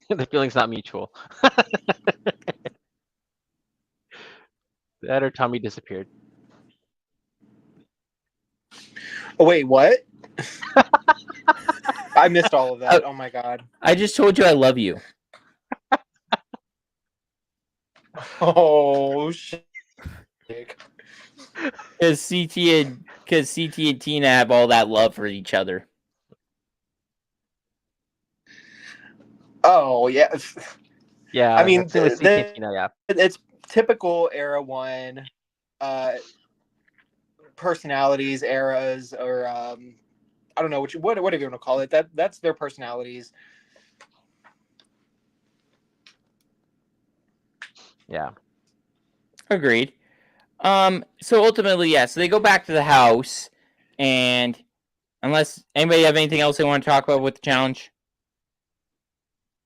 The feeling's not mutual. That or Tommy disappeared. Oh, wait, what? I missed all of that. Oh my god. I just told you I love you. Oh shit. Because CT and Tina have all that love for each other. Oh yeah. Yeah. I mean, yeah. It's typical Era 1 personalities, eras, or I don't know whatever you want to call it. That's their personalities. Yeah. Agreed. So ultimately, yeah. So they go back to the house, and unless anybody have anything else they want to talk about with the challenge,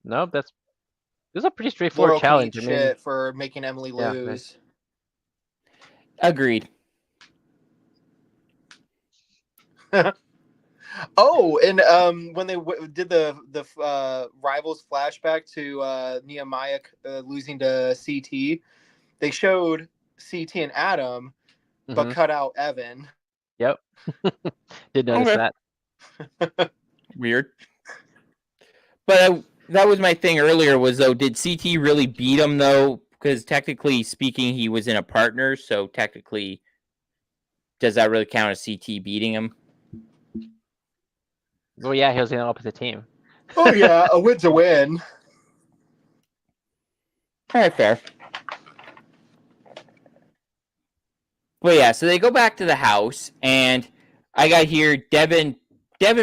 no, this is a pretty straightforward challenge. Shit for making Emily lose. Agreed. Oh, and when they did the rivals flashback to Nehemiah losing to CT, they showed CT and Adam, but cut out Evan. Yep. Did notice Okay. that. Weird. But that was my thing earlier was, though, did CT really beat him, though? Because technically speaking, he was in a partner. So technically, does that really count as CT beating him? Well, yeah, he was in the opposite team. Oh, yeah. A win's a win. All right, fair. But yeah, so they go back to the house, and I got here, Devin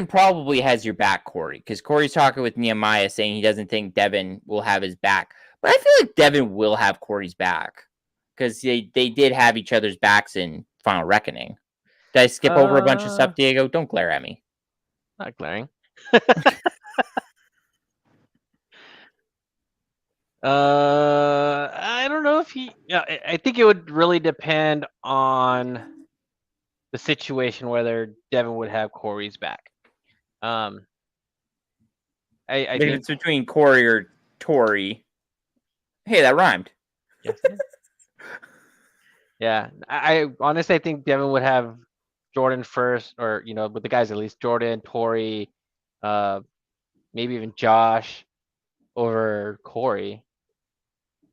probably has your back, Corey, because Corey's talking with Nehemiah saying he doesn't think Devin will have his back. But I feel like Devin will have Corey's back, because they did have each other's backs in Final Reckoning. Did I skip over a bunch of stuff, Diego? Don't glare at me. Not glaring. I don't know if he. Yeah, I think it would really depend on the situation whether Devin would have Corey's back. I If think it's between Corey or Tori. Hey, that rhymed. yes. Yeah, I honestly I think Devin would have Jordan first, or with the guys at least Jordan, Tori, maybe even Josh over Corey.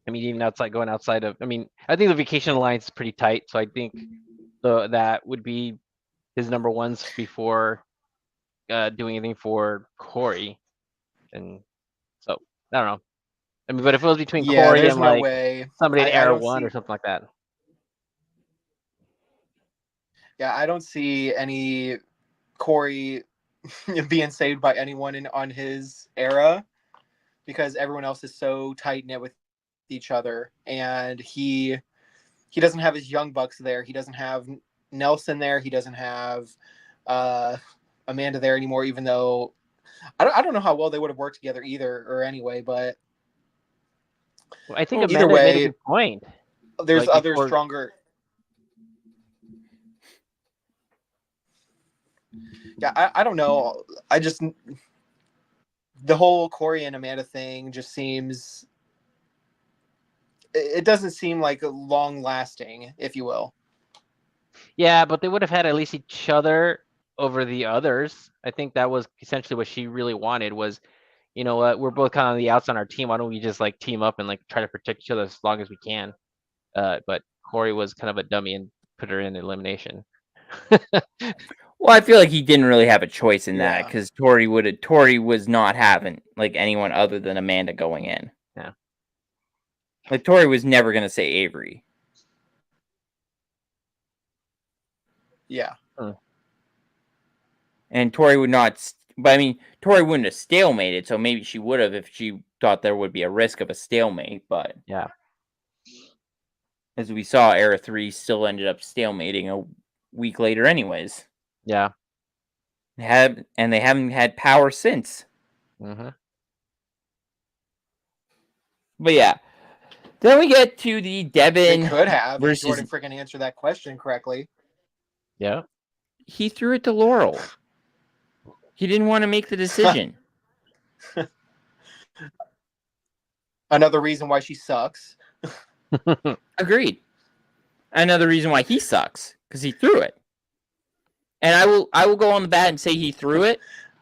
I mean, even going outside of. I mean, I think the Vacation Alliance is pretty tight, so I think that would be his number ones before doing anything for Corey, and so I don't know. I mean, but if it was between Corey there's and no like way. somebody in I Air don't One see. or something like that. Yeah, I don't see any Corey being saved by anyone on his era, because everyone else is so tight knit with each other, and he doesn't have his young bucks there. He doesn't have Nelson there. He doesn't have Amanda there anymore. Even though I don't know how well they would have worked together either, or anyway. But Well, I think either Amanda made a way, good point. there's Like other before, stronger. Yeah, I don't know. I just the whole Corey and Amanda thing just seems. It doesn't seem like long lasting, if you will. yeah, but they would have had at least each other over the others. I think that was essentially what she really wanted was, you know what, we're both kind of on the outs on our team. Why don't we just like team up and like try to protect each other as long as we can? But Corey was kind of a dummy and put her in elimination. Well, I feel like he didn't really have a choice in that, Yeah. because Tori was not having like anyone other than Amanda going in. Yeah. Like Tori was never gonna say Avery. Yeah. And Tori would not. But I mean, Tori wouldn't have stalemated, so maybe she would have if she thought there would be a risk of a stalemate. But Yeah. as we saw, Era 3 still ended up stalemating a week later, anyways. Yeah. They haven't had power since. Mm-hmm. But yeah, then we get to the Devin. They could have versus Jordan freaking answered that question correctly. Yeah. He threw it to Laurel. He didn't want to make the decision. Another reason why she sucks. Agreed. Another reason why he sucks, because he threw it. And I will go on the bat and say he threw it.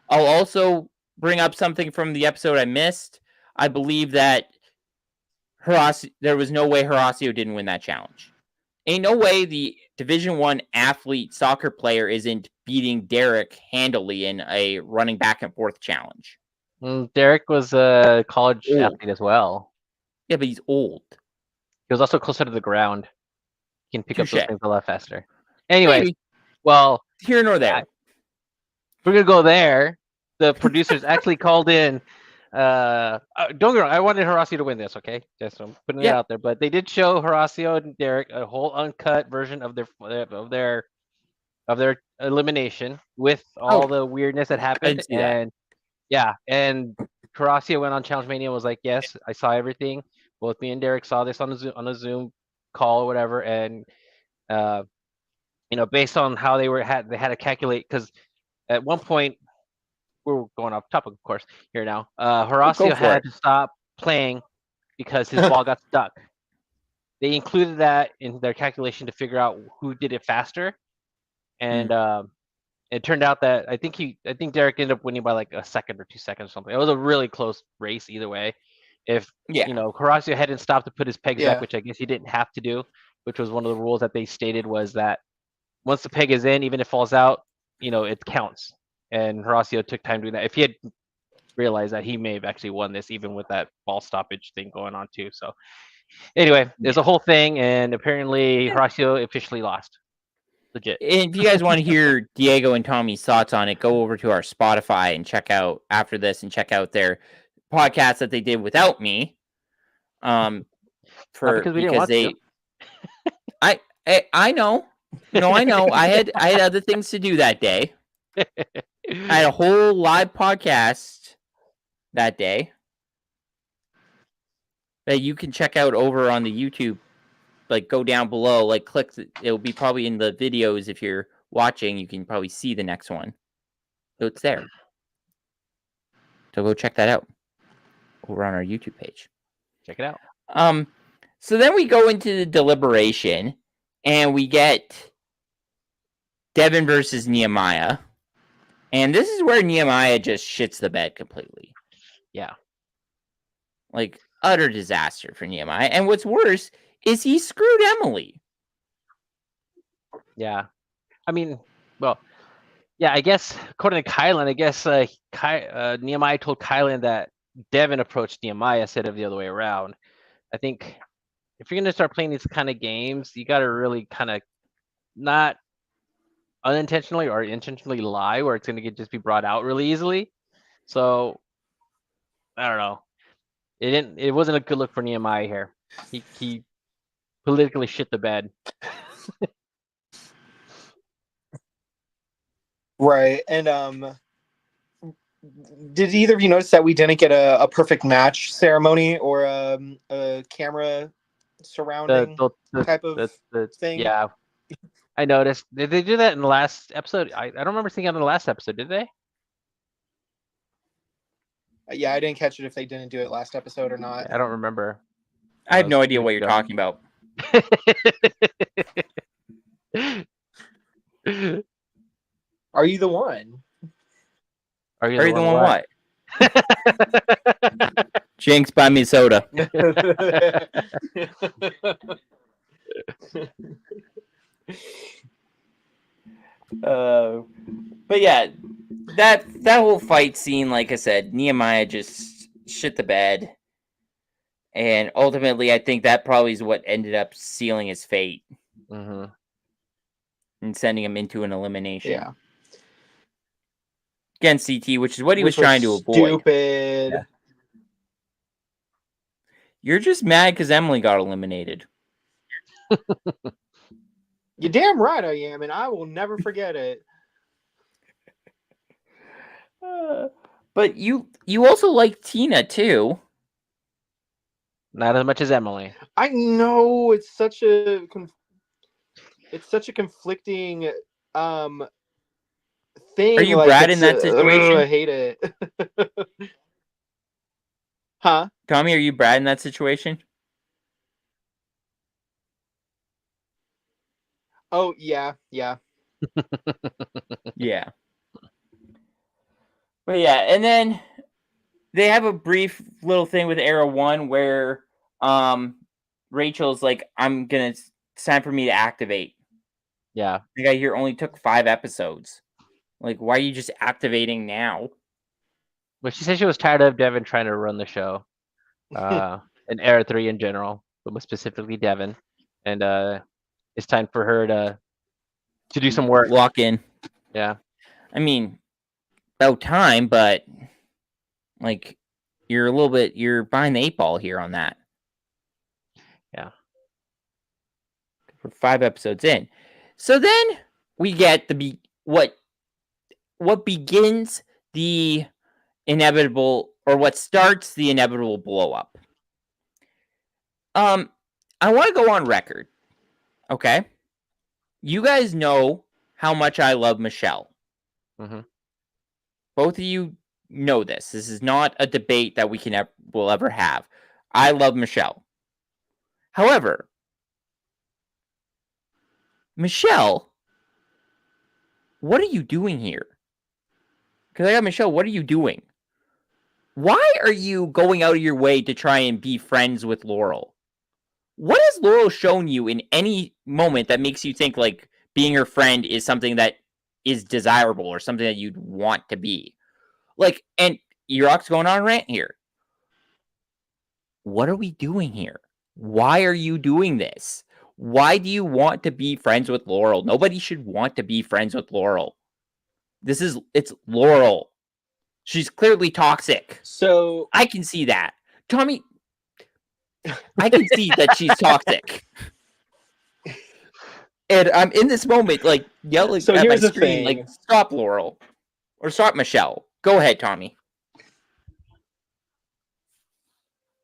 I'll also bring up something from the episode I missed. I believe that there was no way Horacio didn't win that challenge. Ain't no way the Division I athlete soccer player isn't beating Derek handily in a running back and forth challenge. Derek was a college Old. athlete as well. Yeah, but he's old. He was also closer to the ground. He can pick up those Touche. things a lot faster. Anyways, Maybe. well, Here nor there. we're gonna go there. The producers actually called in. Don't get me wrong, I wanted Horacio to win this, okay? Just putting it out there. But they did show Horacio and Derek a whole uncut version of their elimination with all the weirdness that happened. see that. And yeah, and Horacio went on Challenge Mania and was like, yes, I saw everything. Both me and Derek saw this on a Zoom call or whatever, and Based on how they had to calculate, because at one point we're going off topic, of course, here now. Horacio had to stop playing because his ball got stuck. They included that in their calculation to figure out who did it faster, and it turned out that I think Derek ended up winning by like a second or 2 seconds or something. It was a really close race either way. If Horacio hadn't stopped to put his pegs back, which I guess he didn't have to do, which was one of the rules that they stated, was that once the peg is in, even if it falls out, it counts. And Horacio took time doing that. If he had realized that, he may have actually won this, even with that ball stoppage thing going on too. So anyway, there's a whole thing, and apparently Horacio officially lost. Legit. And if you guys want to hear Diego and Tommy's thoughts on it, go over to our Spotify and check out after this and check out their podcast that they did without me. Because we didn't want to. I know. No, I know. I had other things to do that day. I had a whole live podcast that day that you can check out over on the YouTube. Like, go down below, like click. It'll be probably in the videos. If you're watching, you can probably see the next one. So it's there. So go check that out over on our YouTube page. Check it out. So then we go into the deliberation, and we get Devin versus Nehemiah. And this is where Nehemiah just shits the bed completely. Yeah. Like, utter disaster for Nehemiah. And what's worse is he screwed Emily. Yeah. I mean, well, yeah, I guess, according to Kylan, Nehemiah told Kylan that Devin approached Nehemiah instead of the other way around. I think if you're going to start playing these kind of games, you got to really kind of not unintentionally or intentionally lie where it's going to just be brought out really easily. So I don't know. It wasn't a good look for Nehemiah here. He politically shit the bed. Right. And did either of you notice that we didn't get a perfect match ceremony or a camera surrounding type of thing? Yeah. I noticed. Did they do that in the last episode? I don't remember seeing it in the last episode, did they? Yeah, I didn't catch it if they didn't do it last episode or not. I don't remember. I have no idea what you're talking about. Are you the one? Are you the one what? Jinx, buy me soda. But yeah, that whole fight scene, like I said, Nehemiah just shit the bed. And ultimately, I think that probably is what ended up sealing his fate. Mm-hmm. And sending him into an elimination. Yeah. Against CT, which is what he was trying to avoid. Stupid. Yeah. You're just mad because Emily got eliminated. You're damn right I am, and I will never forget it. But you also like Tina too. Not as much as Emily. I know it's such a conflicting thing. Are you Brad in that situation? I hate it. Huh? Tommy, are you Brad in that situation? Oh yeah. Yeah. But yeah, and then they have a brief little thing with Era 1 where Rachel's like, it's time for me to activate. Yeah. The guy here only took 5 episodes. Like, why are you just activating now? Well, she said she was tired of Devin trying to run the show. And Era 3 in general, but more specifically Devin. And it's time for her to do some work. Lock in. Yeah. I mean, about time, but like you're behind the 8 ball here on that. Yeah. We're 5 episodes in. So then we get what begins the inevitable, or what starts the inevitable blow up. I want to go on record. Okay. You guys know how much I love Michelle. Mm-hmm. Both of you know this. This is not a debate that will ever have. I love Michelle. However, Michelle, what are you doing here? Because I got Michelle, what are you doing? Why are you going out of your way to try and be friends with Laurel? What has Laurel shown you in any moment that makes you think like being her friend is something that is desirable or something that you'd want to be? Like, and Erock'S going on a rant here. What are we doing here? Why are you doing this? Why do you want to be friends with Laurel? Nobody should want to be friends with Laurel. It's Laurel. She's clearly toxic. So I can see that. Tommy, I can see that she's toxic. And I'm in this moment, like, yelling So at my here's the screen, thing. like, stop Laurel. Or stop Michelle. Go ahead, Tommy.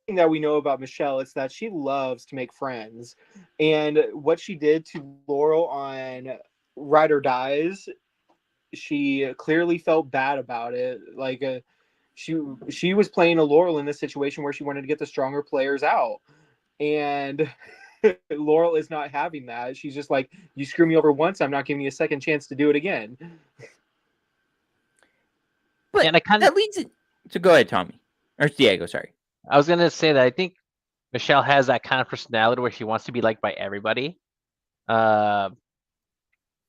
That we know about Michelle is that she loves to make friends, and what she did to Laurel on Ride or Dies, she clearly felt bad about it. Like she was playing a Laurel in this situation where she wanted to get the stronger players out, and Laurel is not having that. She's just like, you screw me over once, I'm not giving you a second chance to do it again. But And that leads it. So go ahead, Tommy. Or Diego, sorry. I was gonna say that I think Michelle has that kind of personality where she wants to be liked by everybody. I've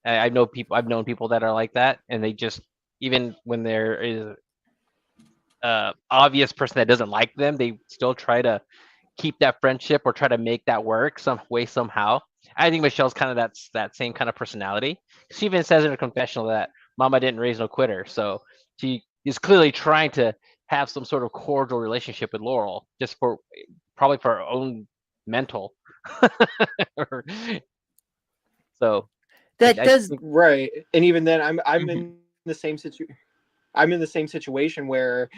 known people that are like that, and they just, even when there is obvious person that doesn't like them, they still try to keep that friendship or try to make that work some way somehow. I think Michelle's kind of that same kind of personality. She even says in her confessional that Mama didn't raise no quitter, so she is clearly trying to have some sort of cordial relationship with Laurel, just probably for her own mental. So That I does. think, Right. And even then I'm Mhm. in the same situation. I'm in the same situation where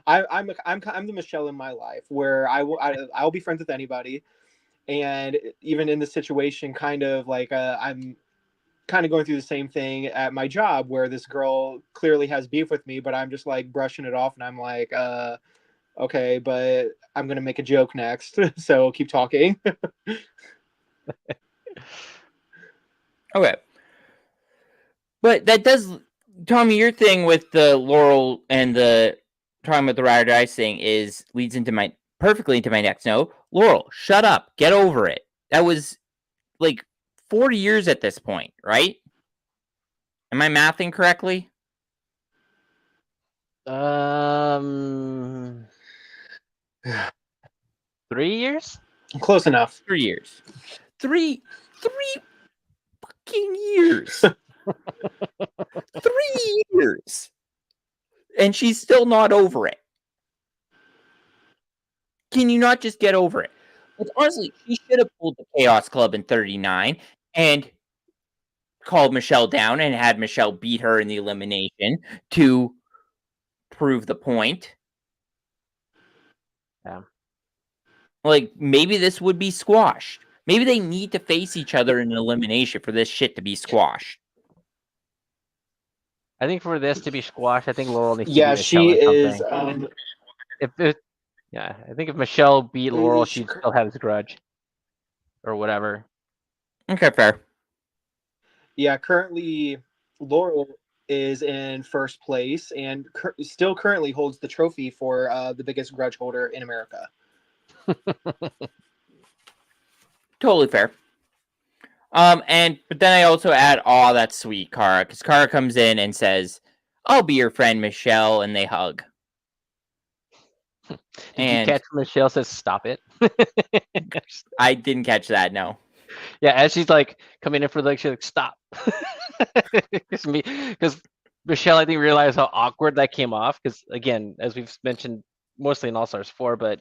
I'm the Michelle in my life where I'll be friends with anybody, and even in the situation, kind of like I'm kind of going through the same thing at my job where this girl clearly has beef with me, but I'm just like brushing it off, and I'm like, okay, but I'm gonna make a joke next, so keep talking. Okay. But that does, Tommy, your thing with the Laurel and the talking about the Ride or Dice thing leads into perfectly into my next note. Laurel, shut up. Get over it. That was like 40 years at this point, right? Am I mathing correctly? 3 years. Close enough. 3 years. Three fucking years. 3 years. And she's still not over it. Can you not just get over it? Like, honestly, she should have pulled the Chaos Club in 39 and called Michelle down and had Michelle beat her in the elimination to prove the point. Yeah. Like, maybe this would be squashed. Maybe they need to face each other in an elimination for this shit to be squashed. I think for this to be squashed, I think Laurel needs to Yeah, beat Michelle she in is. something. Yeah, I think if Michelle beat Laurel, she'd still have this grudge or whatever. Okay, fair. Yeah, currently Laurel is in first place and still currently holds the trophy for the biggest grudge holder in America. Totally fair. But then I also add, "Aw, that's sweet, Kara," because Kara comes in and says, "I'll be your friend, Michelle," and they hug. Did you catch Michelle says stop it? I didn't catch that, no. Yeah, as she's like coming in for the, she's like, stop. Because Michelle, I think, realized how awkward that came off. Because again, as we've mentioned mostly in All Stars 4, but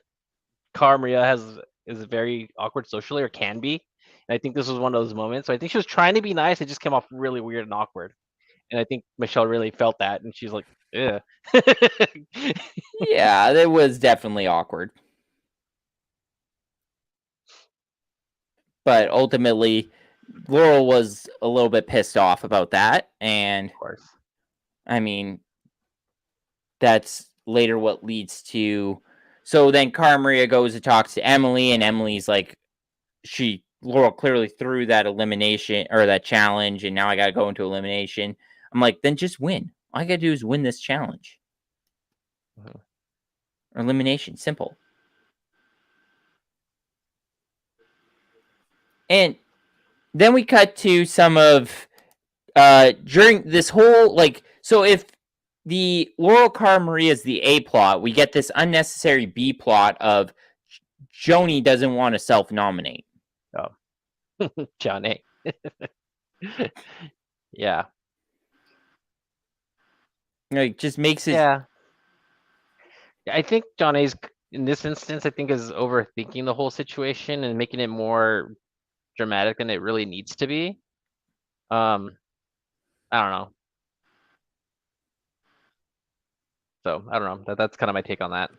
Cara Maria is very awkward socially, or can be. And I think this was one of those moments. So I think she was trying to be nice. It just came off really weird and awkward. And I think Michelle really felt that, and she's like, "Yeah." Yeah, it was definitely awkward. But ultimately, Laurel was a little bit pissed off about that, and Of course. I mean, that's later what leads to. So then Cara Maria goes to talk to Emily, and Emily's like, Laurel clearly threw that elimination or that challenge, and now I got to go into elimination. I'm like, then just win. All I got to do is win this challenge. Mhm. Or elimination, simple. And then we cut to some of during this whole so if the Laurel Cara Maria is the A plot, we get this unnecessary B plot of Joni doesn't want to self-nominate. John A. Yeah. Like, just makes it. Yeah. I think John A's in this instance, I think, is overthinking the whole situation and making it more dramatic than it really needs to be. I don't know. So I don't know. That's kind of my take on that.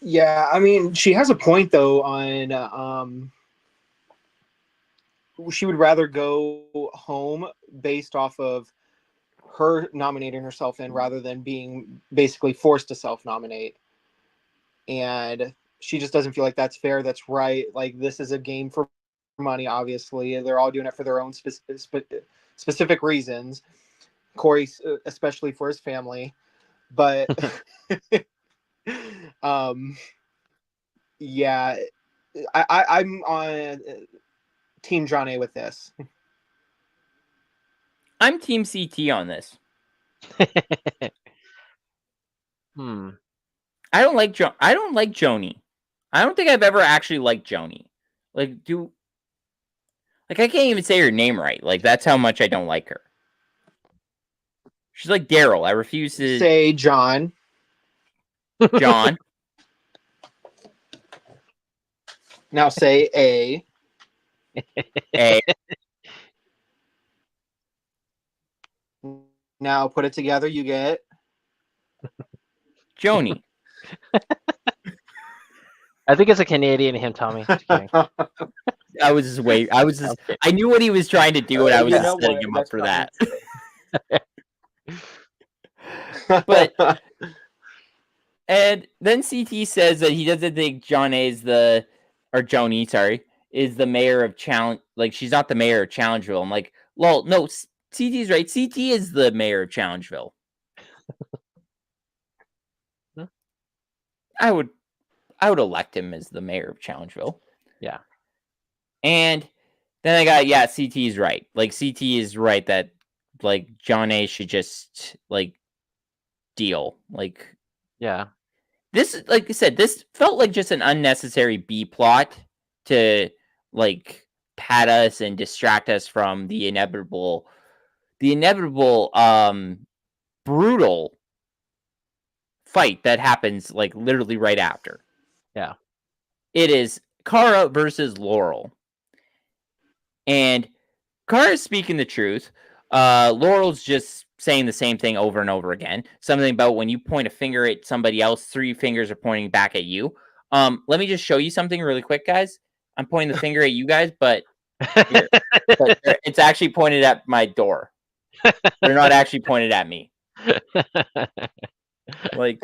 Yeah, I mean, she has a point though on she would rather go home based off of her nominating herself in rather than being basically forced to self-nominate. And she just doesn't feel like that's fair, that's right. Like, this is a game for money, obviously. They're all doing it for their own specific reasons. Corey, especially for his family. But yeah, I'm on Team John A with this. I'm Team CT on this. I don't like Joni. I don't think I've ever actually liked Joni. I can't even say her name right. Like, that's how much I don't like her. She's like Daryl. I refuse to say John. John. Now say A. A. Now put it together, you get Joni. I think it's a Canadian him, Tommy. Just kidding. I knew what he was trying to do, and I was just setting him up for that. But and then CT says that he doesn't think Joni is the mayor of Challenge. Like, she's not the mayor of Challengeville. I'm like, lol, no, CT's right. CT is the mayor of Challengeville. I would elect him as the mayor of Challengeville. Yeah. And then I got, CT is right. Like, CT is right that, like, John A should just, like, deal. Like, yeah. This, like I said, this felt like just an unnecessary B plot to, like, pat us and distract us from the inevitable, brutal fight that happens, like, literally right after. Yeah. It is Cara versus Laurel. And Cara's speaking the truth. Laurel's just saying the same thing over and over again. Something about when you point a finger at somebody else, 3 fingers are pointing back at you. Let me just show you something really quick, guys. I'm pointing the finger at you guys, but it's actually pointed at my door. They're not actually pointed at me. Like,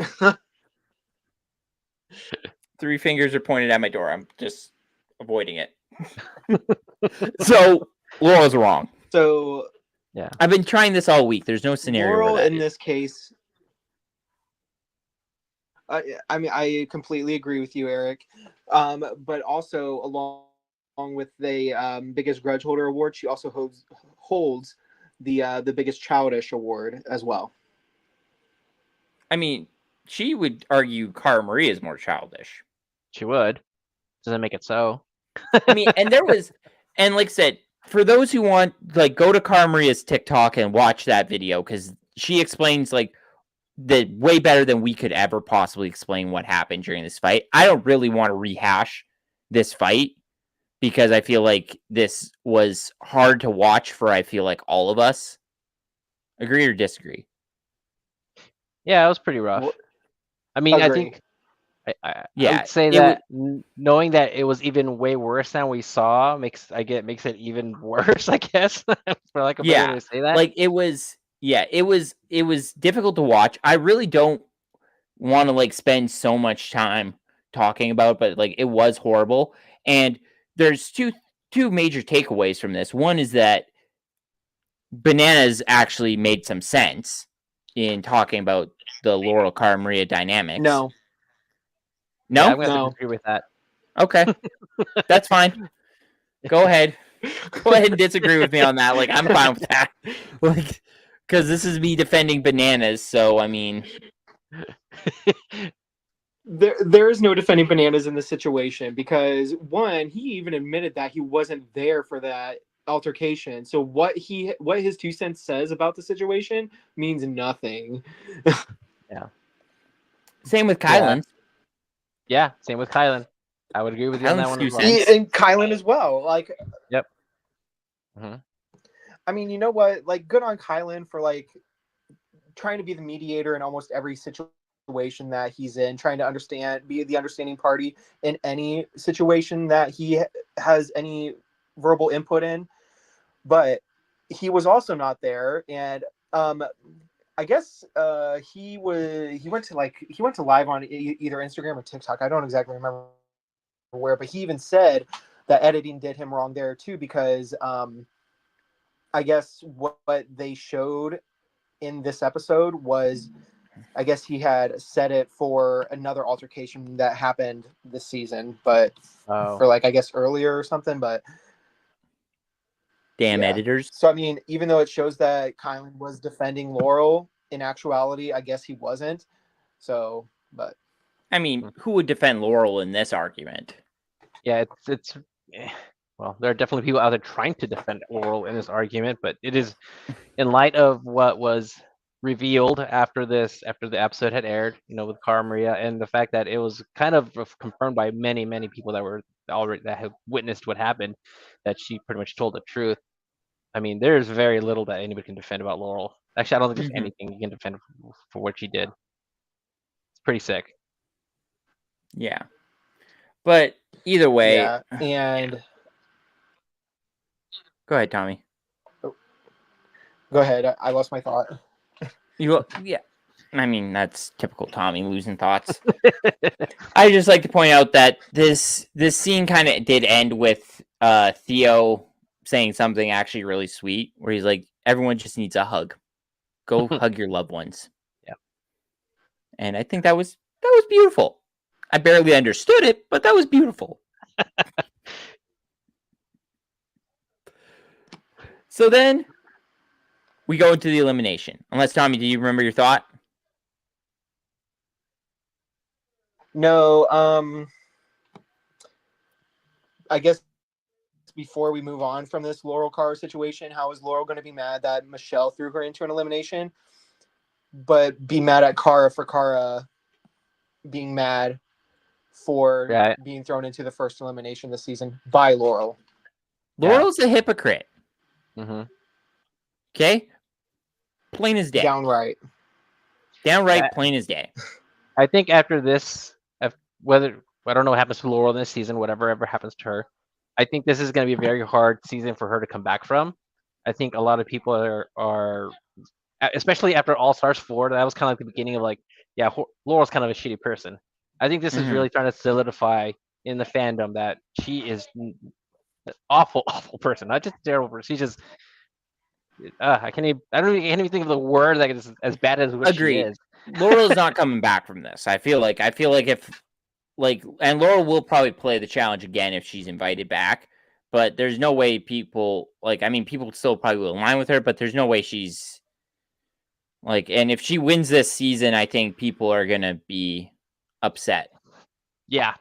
3 fingers are pointed at my door. I'm just avoiding it. So Laurel's wrong. So yeah, I've been trying this all week. There's no scenario Laurel where that in this case. I mean, I completely agree with you, Eric. But also along with the biggest grudge holder award, she also holds the biggest childish award as well. I mean, she would argue Cara Maria is more childish. She would. Doesn't make it so. I mean, and like I said, for those who want, like, go to Cara Maria's TikTok and watch that video, because she explains, like, way better than we could ever possibly explain what happened during this fight. I don't really want to rehash this fight because I feel like this was hard to watch for, I feel like, all of us. Agree or disagree? Yeah, it was pretty rough. Well, I mean, agree. I Yeah, would say it that knowing that it was even way worse than we saw makes it even worse, I guess, for like a better way to say that. Like it was difficult to watch. I really don't want to like spend so much time talking about it, but like it was horrible. And there's two major takeaways from this. One is that Bananas actually made some sense in talking about the Laurel Cara Maria dynamics. No. Yeah, No? I'm gonna have to No. agree with that. Okay. That's fine. Go ahead. Go ahead and disagree with me on that. Like, I'm fine with that. Like, because this is me defending Bananas, so I mean, There is no defending Bananas in this situation because one, he even admitted that he wasn't there for that altercation. So what his 2 cents says about the situation means nothing. same with Kylan. Yeah, same with Kylan. I would agree with you on that Kylan's one 2 as well. cents. And Kylan as well. Like, Yep. Mm-hmm. I mean, you know what? Like, good on Kylan for like trying to be the mediator in almost every situation that he's in, trying to be the understanding party in any situation that he has any verbal input in. But he was also not there, and I guess he went to live on either Instagram or TikTok. I don't exactly remember where, but he even said that editing did him wrong there too, because I guess what they showed in this episode was, I guess he had set it for another altercation that happened this season, but for like, I guess earlier or something. But Damn editors. So I mean, even though it shows that Kylan was defending Laurel, in actuality, I guess he wasn't. So, but I mean, who would defend Laurel in this argument? Yeah, it's well, there are definitely people out there trying to defend Laurel in this argument, but it is in light of what was revealed after the episode had aired, with Cara Maria, and the fact that it was kind of confirmed by many people that have witnessed what happened, that she pretty much told the truth. I mean, there's very little that anybody can defend about Laurel. Actually, I don't think there's anything you can defend for what she did. It's pretty sick. Yeah. But either way. Yeah, and go ahead, Tommy. Go ahead. I lost my thought. Yeah. I mean, that's typical Tommy, losing thoughts. I just like to point out that this scene kind of did end with Theo saying something actually really sweet, where he's like, everyone just needs a hug. Go hug your loved ones. Yeah. And I think that was beautiful. I barely understood it, but that was beautiful. So then we go into the elimination. Unless, Tommy, do you remember your thought? No, I guess before we move on from this Laurel Cara situation, how is Laurel going to be mad that Michelle threw her into an elimination, but be mad at Cara for Cara being mad for being thrown into the first elimination this season by Laurel? Laurel's a hypocrite. Mm-hmm. Okay? Plain as day. Downright plain as day. I think after this, whether I don't know what happens to Laurel this season, whatever ever happens to her, I think this is going to be a very hard season for her to come back from. I think a lot of people are especially after All Stars 4, that was kind of like the beginning of like, yeah, Laurel's kind of a shitty person. I think this is really trying to solidify in the fandom that she is an awful person, not just a terrible person. She's just I can't even think of the word that is as bad as what she is. Laurel's not coming back from this. I feel like if and Laurel will probably play the challenge again if she's invited back, but there's no way people people still probably will align with her, but there's no way she's and if she wins this season, I think people are gonna be upset. Yeah.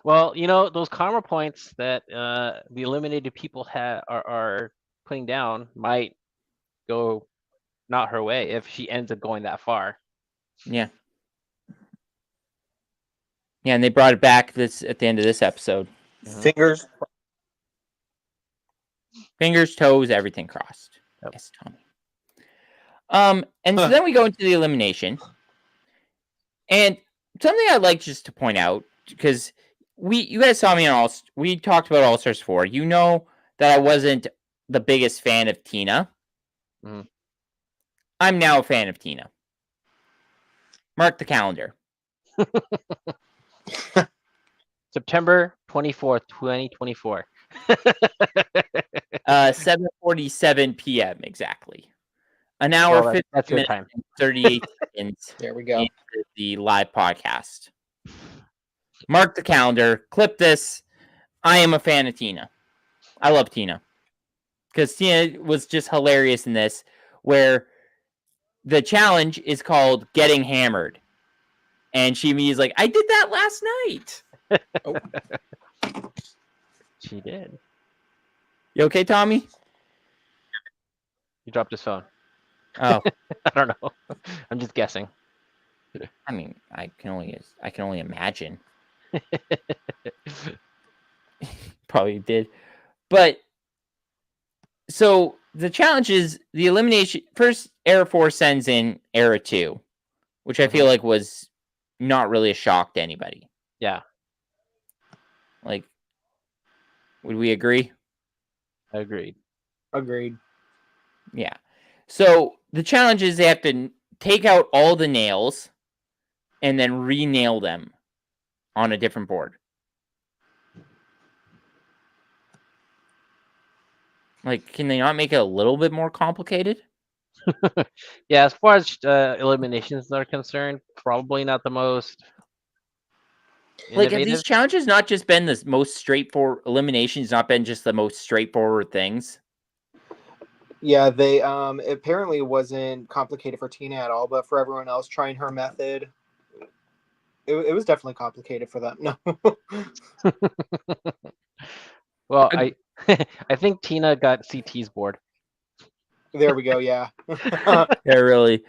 Well, those karma points that the eliminated people are putting down might go not her way if she ends up going that far. Yeah. Yeah, and they brought it back at the end of this episode. Fingers, toes, everything crossed. Yep. Yes, Tommy. And so then we go into the elimination. And something I'd like just to point out, because you guys saw me on we talked about All Stars 4. You know that I wasn't the biggest fan of Tina. Mhm. I'm now a fan of Tina. Mark the calendar. September 24th, 2024. 7:47 p.m. exactly. An hour, Well, 50 that's your minutes, time. and 38 seconds There we go. into the live podcast. Mark the calendar. Clip this. I am a fan of Tina. I love Tina. Because Tina was just hilarious in this, where the challenge is called Getting Hammered. And she is like, I did that last night. She did. You okay, Tommy? He dropped his phone. Oh, I don't know. I'm just guessing. I mean, I can only imagine. Probably did. But so the challenge is the elimination. First, Era 4 sends in Era 2, which I feel like was not really a shock to anybody. Yeah, Like, would we agree? agreed. Agreed. Yeah. So the challenge is they have to take out all the nails and then re-nail them on a different board. Like, can they not make it a little bit more complicated? Yeah, as far as eliminations are concerned, probably not the most Like, have innovative. these challenges not just been the most straightforward eliminations, not been just the most straightforward things? Yeah, they apparently it wasn't complicated for Tina at all, but for everyone else trying her method, it was definitely complicated for them. No. Well, I I think Tina got CT's board. There we go, yeah. Yeah, really.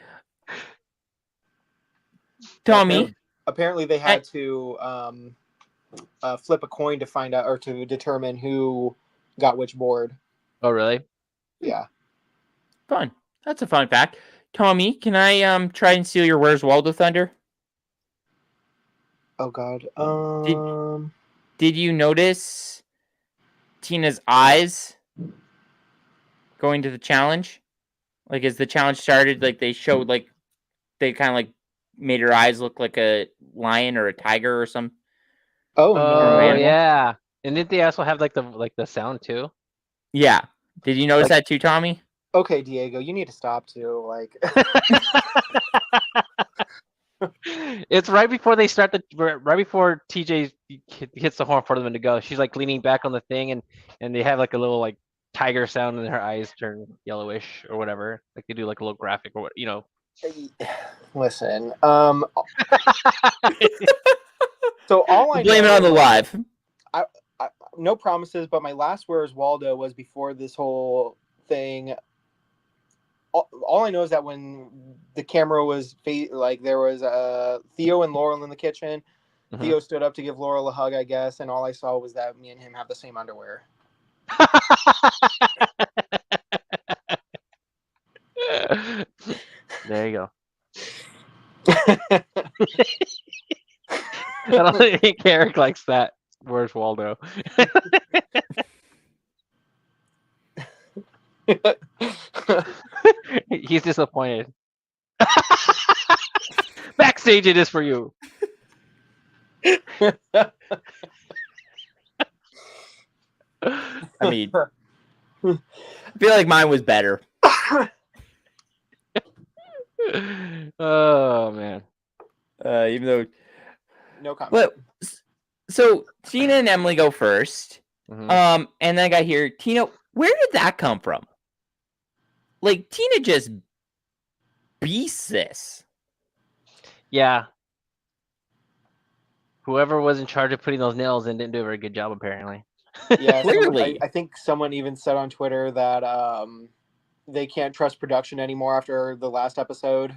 Tommy, Apparently they had to flip a coin to find out or to determine who got which board. Oh, really? Yeah. fun. That's a fun fact. Tommy, can I try and steal your Where's Waldo Thunder? Oh God. Did you notice Tina's eyes going to the challenge? Like, as the challenge started, like they showed, like they kind of like made her eyes look like a lion or a tiger or some. Oh Oh, no. yeah. And didn't they also have like the sound too? Yeah. Did you notice Like- that too, Tommy? Okay, Diego, you need to stop too. Like, It's right before they start right before TJ hits the horn for them to go. She's like leaning back on the thing, and they have like a little like tiger sound, and her eyes turn yellowish or whatever. Like they do like a little graphic or what, you know. listen. So all I Blame it know on the is, live. no promises, but my last Where's Waldo was before this whole thing. All I know is that when the camera was like there was Theo and Laurel in the kitchen. Mhm. Theo stood up to give Laurel a hug, I guess, and all I saw was that me and him have the same underwear. There you go. I don't think Eric likes that. Where's Waldo? He's disappointed. Backstage it is for you. I mean, I feel like mine was better. Oh man. Even though, No comment. but so Tina and Emily go first. Mhm. And then I got here, Tina. Where did that come from? Like, Tina just beasts this. Yeah. Whoever was in charge of putting those nails in didn't do a very good job, apparently. Yeah, Clearly. I think someone even said on Twitter that they can't trust production anymore after the last episode.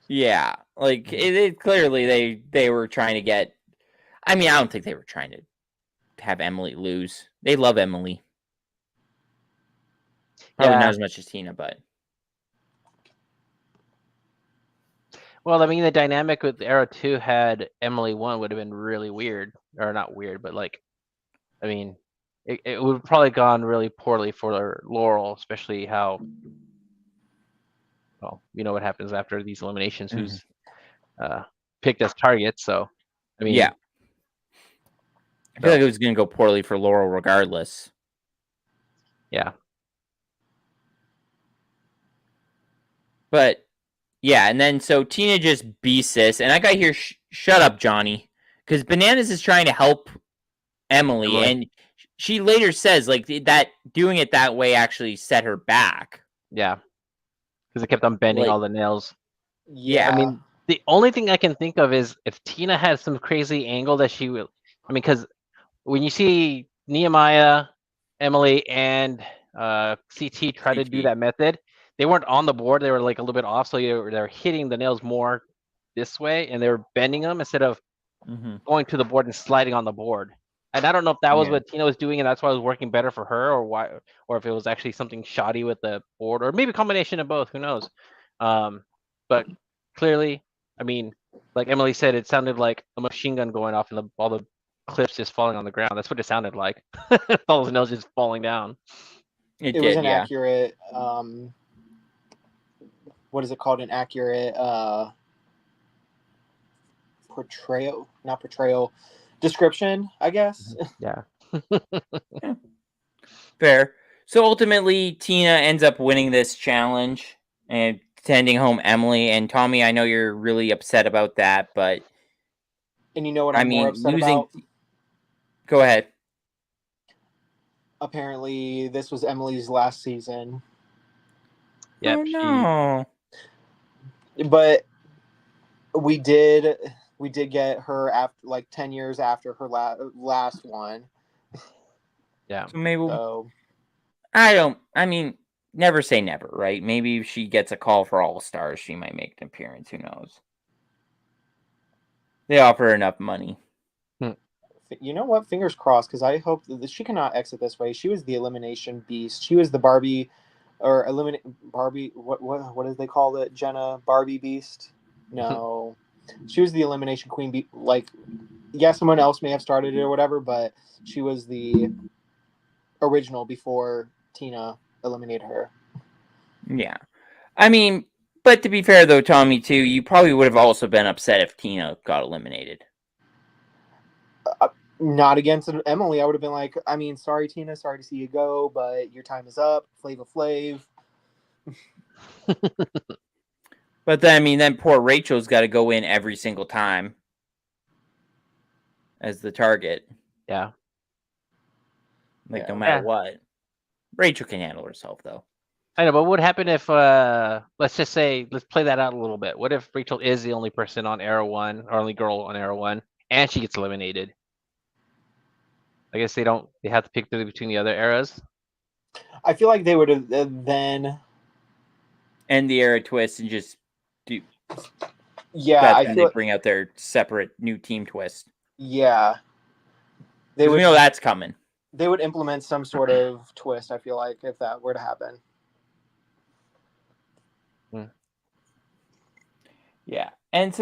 Yeah, like it clearly they were trying to get. I mean, I don't think they were trying to have Emily lose. They love Emily. Probably Yeah. not as much as Tina, but Well, I mean, the dynamic with Era 2 had Emily 1 would have been really weird. Or not weird, but like, I mean, it would have probably gone really poorly for Laurel, especially how, well, you know what happens after these eliminations, who's picked as targets. So, I mean, Yeah. I feel like it was going to go poorly for Laurel regardless. Yeah. But yeah, and then so Tina just beats this, and I got here. Shut up, Johnny, because Bananas is trying to help Emily, and she later says like that doing it that way actually set her back. Yeah, because it kept on bending all the nails. Yeah, I mean, the only thing I can think of is if Tina had some crazy angle that she will. I mean, because when you see Nehemiah, Emily, and CT try to do that method, they weren't on the board. They were like a little bit off, so they're hitting the nails more this way, and they were bending them instead of going to the board and sliding on the board. And I don't know if that was what Tina was doing, and that's why it was working better for her, or why, or if it was actually something shoddy with the board, or maybe a combination of both. Who knows? But clearly, I mean, like Emily said, it sounded like a machine gun going off, and all the clips just falling on the ground. That's what it sounded like. All those nails just falling down. It was an accurate. What is it called? An accurate portrayal, not portrayal, description, I guess. Yeah. Fair. So ultimately, Tina ends up winning this challenge and sending home Emily. And Tommy, I know you're really upset about that, but and you know what I'm more upset about? Go ahead. Apparently, this was Emily's last season. Yep. Oh, no. But we did get her after like 10 years after her last one. Yeah. So maybe I mean, never say never, right? Maybe if she gets a call for All Stars, she might make an appearance. Who knows? They offer her enough money. You know what? Fingers crossed, because I hope that she cannot exit this way. She was the elimination beast. She was the Barbie, or eliminate Barbie. What did they call it? Jenna Barbie beast? No, she was the elimination queen. Like, yeah, someone else may have started it or whatever, but she was the original before Tina eliminated her. Yeah, I mean, but to be fair though, Tommy, too, you probably would have also been upset if Tina got eliminated. Not against Emily. I would have been like, I mean, sorry, Tina, sorry to see you go, but your time is up. Flava Flav. But then, I mean, then poor Rachel's got to go in every single time as the target. Yeah. Like, no matter what. Rachel can handle herself, though. I know, but what would happen if, let's just say, let's play that out a little bit. What if Rachel is the only person on Era 1, or only girl on Era 1, and she gets eliminated? I guess they have to pick between the other eras. I feel like they would have then end the era twist and just do. Yeah, I feel they bring out their separate new team twist. Yeah, we know that's coming. They would implement some sort of twist. I feel like if that were to happen. Yeah, and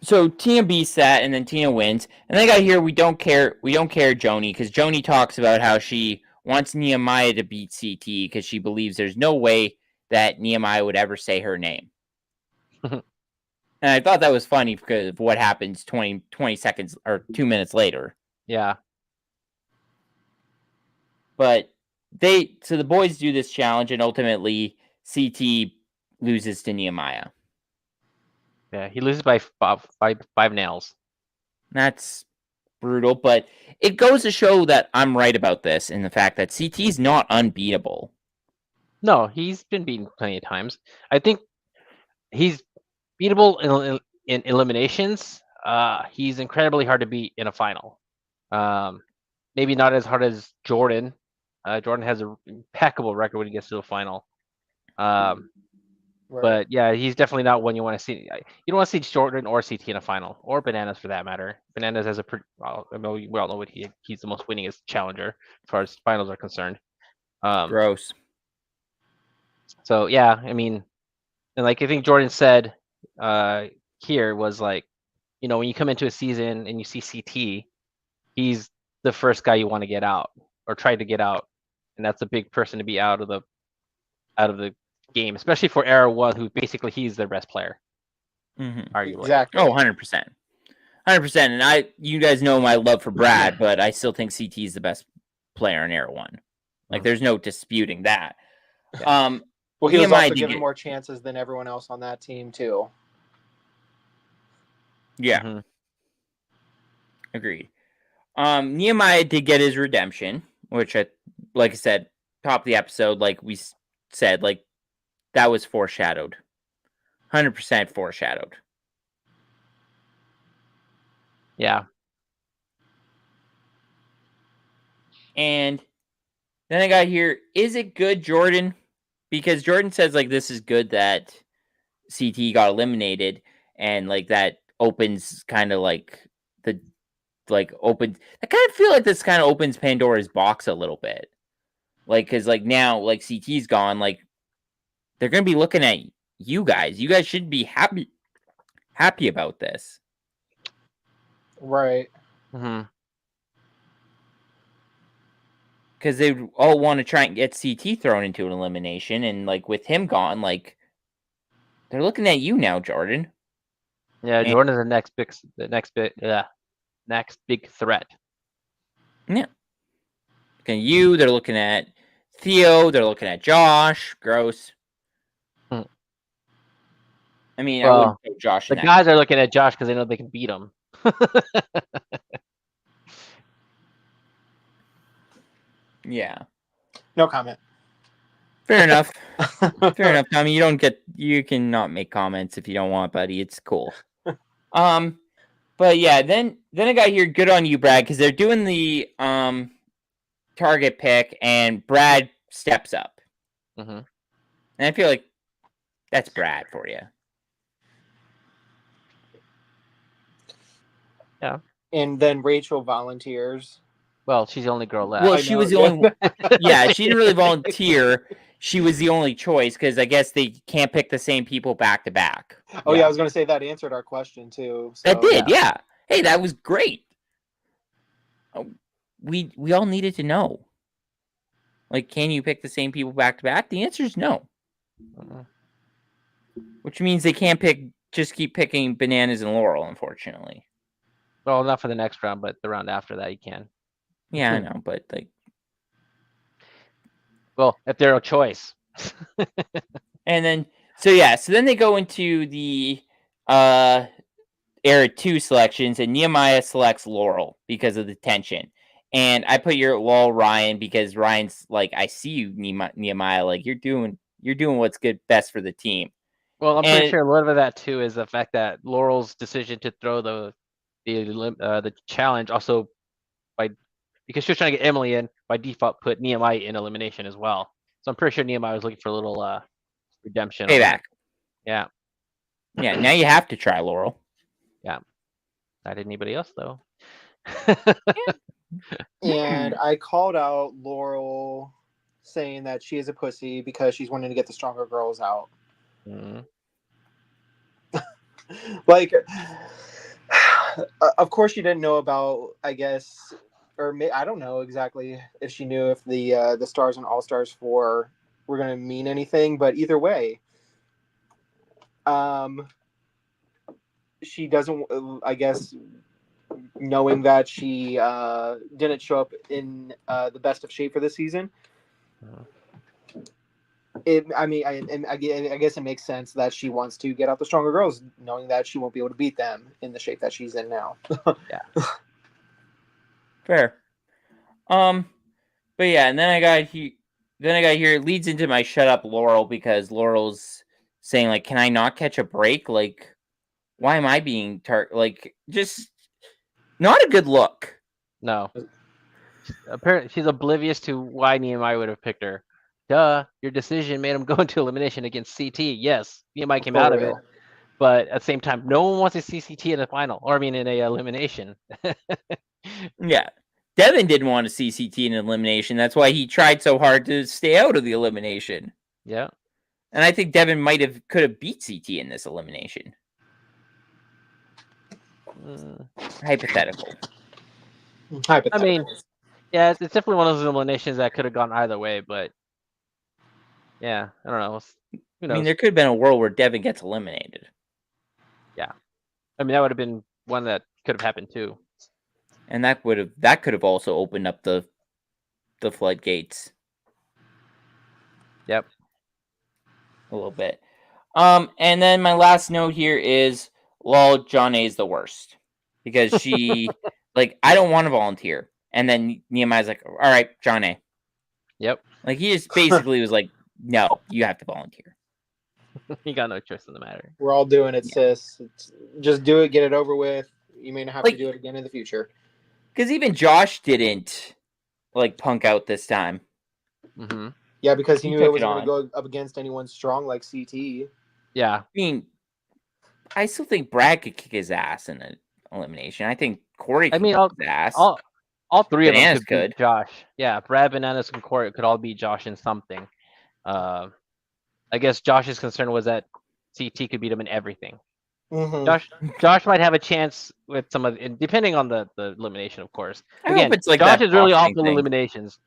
so Tina beats that, and then Tina wins. And then I got here. We don't care, Joni, because Joni talks about how she wants Nehemiah to beat CT because she believes there's no way that Nehemiah would ever say her name. And I thought that was funny because of what happens 20 seconds or 2 minutes later. Yeah. But the boys do this challenge, and ultimately CT loses to Nehemiah. Yeah, he loses by five nails. That's brutal, but it goes to show that I'm right about this in the fact that CT's not unbeatable. No, he's been beaten plenty of times. I think he's beatable in eliminations. He's incredibly hard to beat in a final. Maybe not as hard as Jordan. Jordan has an impeccable record when he gets to the final. Right. But yeah, he's definitely not one you want to see. You don't want to see Jordan or CT in a final, or Bananas for that matter. Bananas has we all know what he's the most winningest challenger as far as finals are concerned. Gross. So yeah, I mean, and like I think Jordan said here was like, when you come into a season and you see CT, he's the first guy you want to get out or try to get out, and that's a big person to be out of the game, especially for Era 1, who basically he's their best player, arguably. Exactly. Oh, 100%. 100%. And you guys know my love for Brad, but I still think CT is the best player in Era 1. Like, there's no disputing that. Yeah. Well, he was Nehemiah also did given get- more chances than everyone else on that team, too. Yeah, Mhm. agreed. Nehemiah did get his redemption, which, like I said, top of the episode, like we said, like, that was foreshadowed. 100% foreshadowed. Yeah. And then I got here, is it good, Jordan? Because Jordan says, like, this is good that CT got eliminated, and, like, that opens kind of, like, I kind of feel like this kind of opens Pandora's box a little bit. Like, because, like, now, like, CT's gone, like, they're going to be looking at you guys. You guys should be happy about this. Right. Mm-hmm. Because they all want to try and get CT thrown into an elimination, and, like, with him gone, like, they're looking at you now, Jordan. Yeah, And- Jordan's next big threat. Yeah. Looking at you, they're looking at Theo, they're looking at Josh. Gross. Hmm. I mean, Well, I wouldn't put Josh in The that. guys are looking at Josh because they know they can beat him. Yeah. No comment. Fair enough. Fair enough, Tommy. You can not make comments if you don't want, buddy. It's cool. But yeah, then I got here, good on you, Brad, because they're doing the target pick, and Brad steps up. Mm-hmm. And I feel like that's Brad for you. Yeah. And then Rachel volunteers. Well, she's the only girl left. Well, I she know, was the yeah. only. Yeah, she didn't really volunteer. She was the only choice because I guess they can't pick the same people back to back. Oh, yeah, I was going to say that answered our question, too. So, That did, yeah. Hey, that was great. We all needed to know. Like, can you pick the same people back to back? The answer is no. Mhm. Which means they can't just keep picking Bananas and Laurel, unfortunately. Well, not for the next round, but the round after that you can. Yeah, I know, but like, Well, if they're a choice. and then so then they go into the Era 2 selections, and Nehemiah selects Laurel because of the tension. And I put your lol Ryan because Ryan's like, I see you, Nehemiah, like you're doing what's best for the team. Well, I'm pretty sure a little bit of that too is the fact that Laurel's decision to throw the challenge also because she was trying to get Emily in, by default put Nehemiah in elimination as well. So I'm pretty sure Nehemiah was looking for a little redemption. Payback. Yeah. Yeah, now you have to try Laurel. Yeah. Not anybody else though. And I called out Laurel saying that she is a pussy because she's wanting to get the stronger girls out. Mhm. Like, of course she didn't know about, I guess, or I don't know exactly if she knew if the Stars and All Stars 4 were going to mean anything, but either way, she doesn't, I guess, knowing that she didn't show up in the best of shape for this season. I guess it makes sense that she wants to get out the stronger girls, knowing that she won't be able to beat them in the shape that she's in now. Yeah. Fair. But yeah, and then I got here. It leads into my shut up Laurel because Laurel's saying like, "Can I not catch a break? Like, why am I being like just not a good look." No. Apparently, she's oblivious to why Nehemiah would have picked her. Duh, your decision made him go into elimination against CT. Yes, Nehemiah came out of it, but at the same time, no one wants to see CT in the final, or I mean, in a elimination. Yeah, Devin didn't want to see CT in elimination. That's why he tried so hard to stay out of the elimination. Yeah, and I think Devin could have beat CT in this elimination. Hypothetical. Hypothetical. I mean, yeah, it's definitely one of those eliminations that could have gone either way, but yeah, I don't know. Who knows? I mean, there could have been a world where Devin gets eliminated. Yeah. I mean, that would have been one that could have happened too. And that could have also opened up the floodgates. Yep. A little bit. And then my last note here is, lol, John A is the worst. Because she, like, I don't want to volunteer. And then Nehemiah's like, all right, John A. Yep. Like, he just basically was like, no, you have to volunteer. He got no choice in the matter. We're all doing it, sis. Just do it, get it over with. You may not have to do it again in the future. Because even Josh didn't, like, punk out this time. Mm-hmm. Yeah, because he knew it wasn't going on. to go up against anyone strong like CT. Yeah. I mean, I still think Brad could kick his ass in an elimination. I think Corey could kick his ass. All three Bananas of them could beat Josh. Yeah, Brad, Bananas, and Corey could all beat Josh in something. I guess Josh's concern was that CT could beat him in everything. Mm-hmm. Josh might have a chance with some of, depending on the elimination, of course. I Again, hope it's like Josh that is really boxing awful thing. eliminations.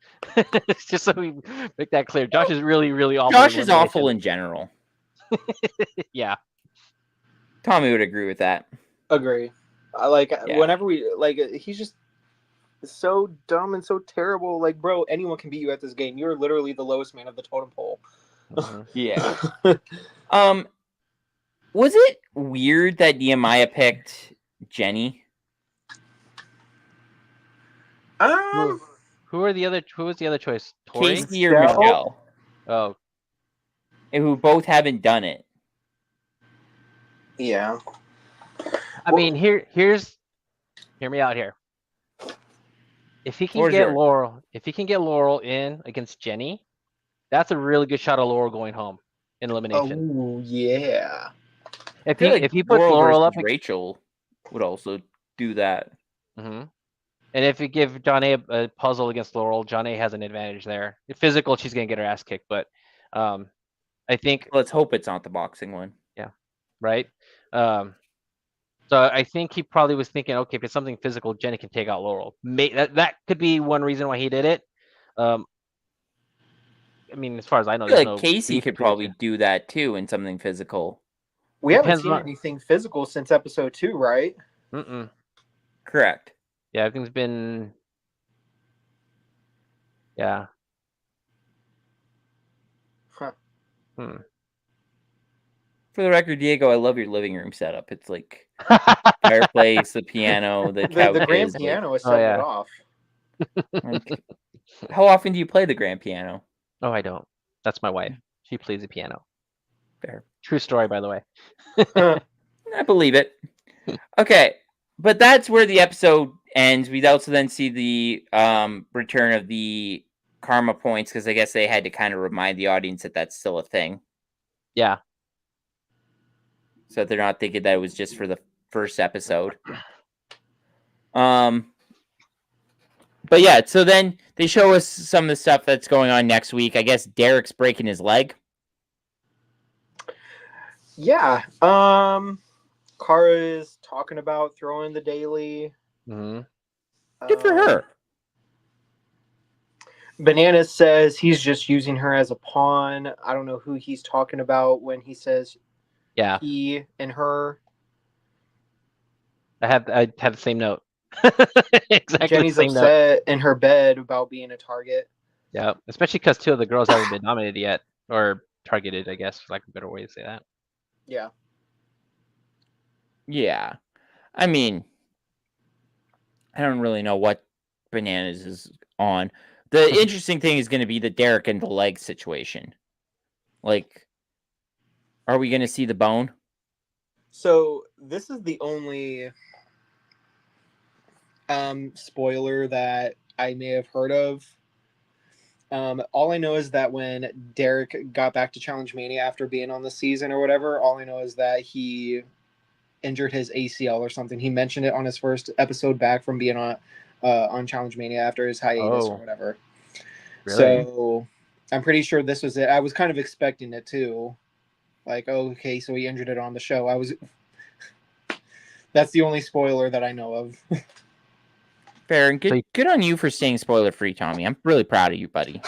Just so we make that clear, Josh is really, really awful. Josh is awful in general. Yeah. Tommy would agree with that. Agree. Whenever we he's just so dumb and so terrible. Like, bro, anyone can beat you at this game. You're literally the lowest man of the totem pole. Mm-hmm. Yeah. Was it weird that Nehemiah picked Jenny? Who was the other choice? Tori? Casey or Michelle? Oh. And who both haven't done it. Yeah. I mean, hear me out here. If he can get Laurel in against Jenny, that's a really good shot of Laurel going home in elimination. Oh yeah. If he puts Laurel up, Rachel would also do that. Mm-hmm. And if you give John a puzzle against Laurel, John A has an advantage there. If physical, she's gonna get her ass kicked, but I think let's hope it's not the boxing one. Yeah, right. So I think he probably was thinking, okay, if it's something physical, Jenny can take out Laurel. That could be one reason why he did it. I mean, as far as I know, there's Casey could probably do that too in something physical. We haven't seen anything physical since episode 2, right? Mm-mm. Correct. Yeah, everything's been. Yeah. Huh. For the record, Diego, I love your living room setup. It's like fireplace, the piano, the couch. The grand piano is setting it off. How often do you play the grand piano? Oh, I don't. That's my wife. She plays the piano. Fair. True story, by the way. I believe it. Okay, but that's where the episode ends. We also then see the return of the karma points, because I guess they had to kind of remind the audience that that's still a thing. Yeah. So they're not thinking that it was just for the first episode. But yeah, so then they show us some of the stuff that's going on next week. I guess Derek's breaking his leg. Yeah. Kara is talking about throwing the daily. Mm-hmm. Good for her. Bananas says he's just using her as a pawn. I don't know who he's talking about when he says he and her. I had the same note. Exactly. Jenny's upset in her bed about being a target. Yeah, especially because 2 of the girls haven't been nominated yet, or targeted, I guess, for lack of a better way to say that. Yeah. Yeah. I mean, I don't really know what Bananas is on. The interesting thing is going to be the Derek and the leg situation. Like, are we going to see the bone? So this is the only spoiler that I may have heard of. All I know is that when Derek got back to Challenge Mania after being on the season or whatever, all I know is that he injured his ACL or something. He mentioned it on his first episode back from being on Challenge Mania after his hiatus or whatever. Really? So I'm pretty sure this was it. I was kind of expecting it too. Like, okay, so he injured it on the show. That's the only spoiler that I know of. Fair, and good on you for staying spoiler free, Tommy. I'm really proud of you, buddy.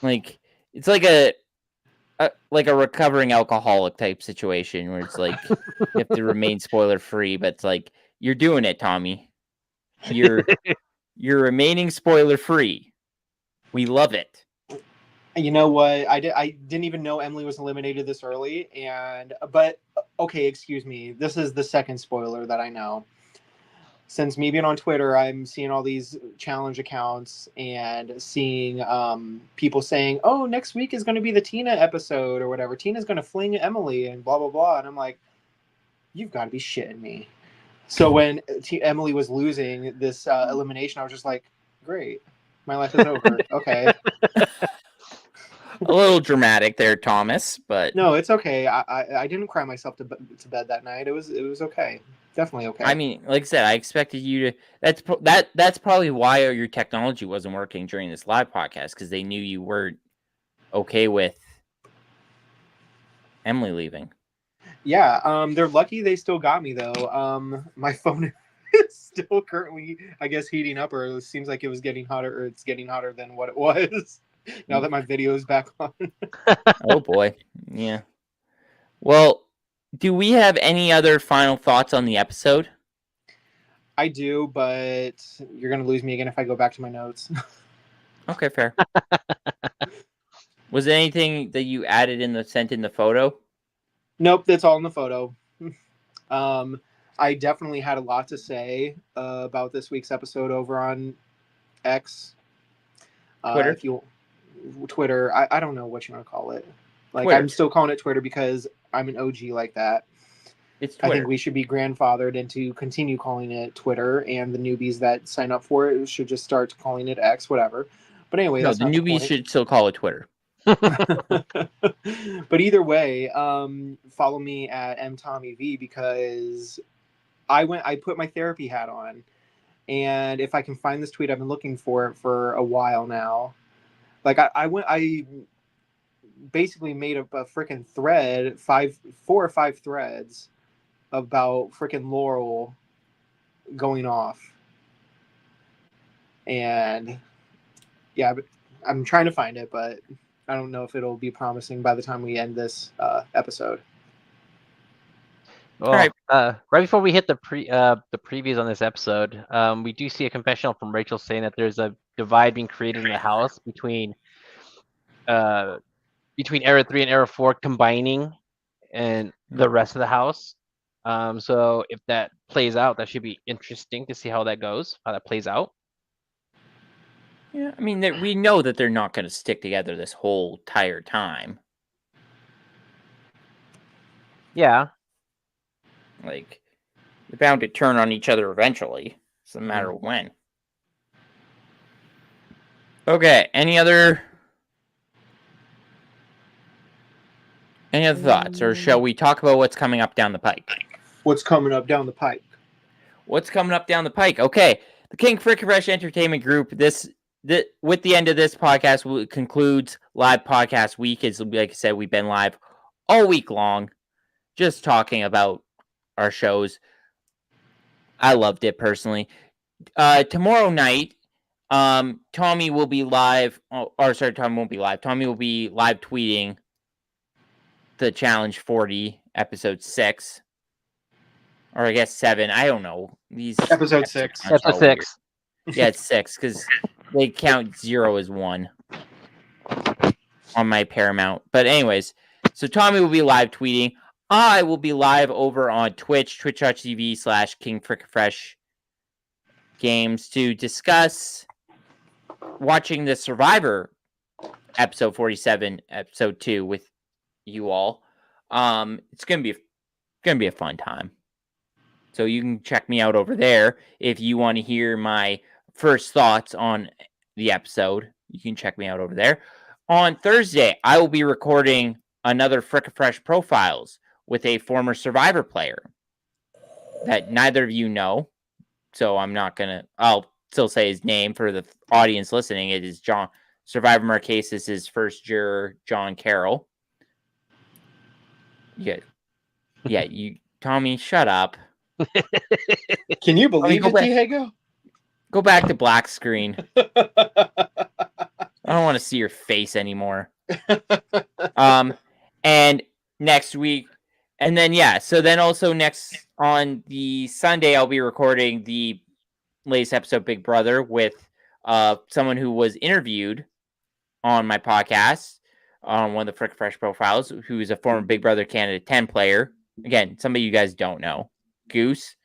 Like, it's like a recovering alcoholic type situation where it's like you have to remain spoiler free, but it's like you're doing it, Tommy. You're remaining spoiler free. We love it. You know what? I didn't even know Emily was eliminated this early, but okay, excuse me. This is the second spoiler that I know. Since me being on Twitter, I'm seeing all these challenge accounts and seeing people saying, "Oh, next week is going to be the Tina episode or whatever. Tina's going to fling Emily and blah blah blah." And I'm like, "You've got to be shitting me." So when Emily was losing this elimination, I was just like, "Great, my life is over." Okay. A little dramatic there, Thomas, but No, it's okay. I didn't cry myself to bed that night. It was okay. Definitely okay. I mean, like I said, I expected you to. That's probably why your technology wasn't working during this live podcast, because they knew you weren't okay with Emily leaving. Yeah, they're lucky they still got me though. My phone is still currently, I guess, heating up, or it seems like it was getting hotter, or it's getting hotter than what it was. Now that my video is back on. Oh boy, yeah. Well, do we have any other final thoughts on the episode? I do, but you're gonna lose me again if I go back to my notes. Okay, fair. Was there anything that you sent in the photo? Nope, that's all in the photo. I definitely had a lot to say about this week's episode over on X. Twitter? Twitter, I don't know what you want to call it. Like, Twitter. I'm still calling it Twitter because I'm an OG like that. It's Twitter. I think we should be grandfathered into continue calling it Twitter, and the newbies that sign up for it should just start calling it X, whatever. But anyway, no, that's the not newbies should still call it Twitter. But either way, follow me at mtommyv because I put my therapy hat on, and if I can find this tweet, I've been looking for it for a while now. Like I basically made up a freaking thread, 4 or 5 threads about freaking Laurel going off, and yeah, I'm trying to find it, but I don't know if it'll be promising by the time we end this episode. Well, right before we hit the previews on this episode, we do see a confessional from Rachel saying that there's a divide being created in the house between Era 3 and Era 4 combining and the rest of the house. So if that plays out, that should be interesting to see how that goes, how that plays out. Yeah, I mean, we know that they're not going to stick together this whole entire time. Yeah. Like, they're bound to turn on each other eventually. It's a matter of when. Okay, any other thoughts? Or shall we talk about what's coming up down the pike? What's coming up down the pike? What's coming up down the pike? Okay, the King Frickin' Fresh Entertainment Group, with the end of this podcast concludes live podcast week. As like I said, we've been live all week long, just talking about our shows. I loved it personally. Tomorrow night, Tommy will be live. Tommy won't be live. Tommy will be live tweeting the Challenge 40 episode 6, or I guess 7. I don't know. These episode 6. Episode 6. Yeah, it's 6 because they count 0 as 1 on my Paramount. But anyways, so Tommy will be live tweeting. I will be live over on Twitch, twitch.tv/KingFrickinFresh Games to discuss watching the Survivor episode 47, episode 2 with you all. It's gonna be a fun time. So you can check me out over there if you want to hear my first thoughts on the episode. You can check me out over there. On Thursday, I will be recording another Frickin' Fresh Profiles with a former Survivor player that neither of you know. So I'll still say his name for the audience listening. It is Survivor Marquesas' first juror, John Carroll. Yeah, you, Tommy, shut up. Can you believe go it, back. Diego? Go back to black screen. I don't want to see your face anymore. And next week, and then so then also next on the Sunday, I'll be recording the latest episode Big Brother with someone who was interviewed on my podcast on one of the Frick Fresh profiles, who is a former Big Brother Canada 10 player. Again, somebody you guys don't know, Goose.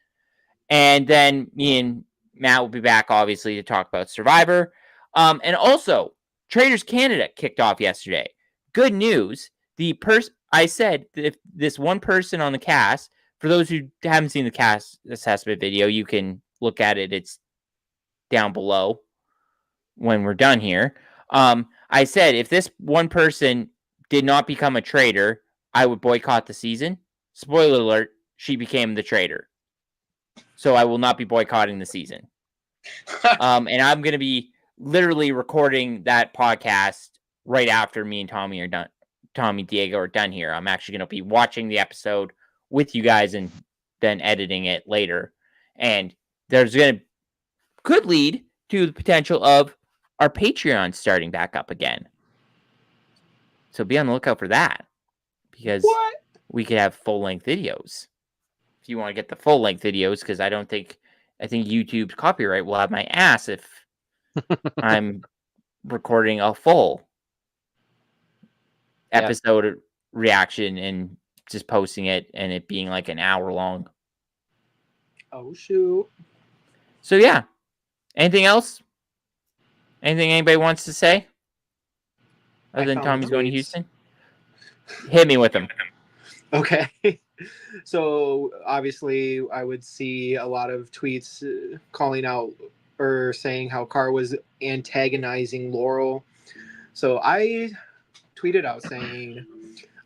And then me and Matt will be back, obviously, to talk about Survivor. And also, Traders Canada kicked off yesterday. Good news. I said that if this one person on the cast, for those who haven't seen the cast assessment video, you can look at it. It's down below when we're done here. I said if this one person did not become a trader, I would boycott the season. Spoiler alert, she became the trader. So I will not be boycotting the season. And I'm going to be literally recording that podcast right after me and Tommy are done. Tommy, Diego are done here. I'm actually going to be watching the episode with you guys and then editing it later. And there's could lead to the potential of our Patreon starting back up again. So be on the lookout for that, because we could have full-length videos. If you want to get the full-length videos, because I think YouTube's copyright will have my ass if I'm recording a full episode reaction and just posting it and it being like an hour long. Oh, shoot. So, yeah. Anything else? Anything anybody wants to say? Other than Tommy's going to Houston? Hit me with them. Okay. So, obviously, I would see a lot of tweets calling out or saying how Cara was antagonizing Laurel. So, I tweeted out saying,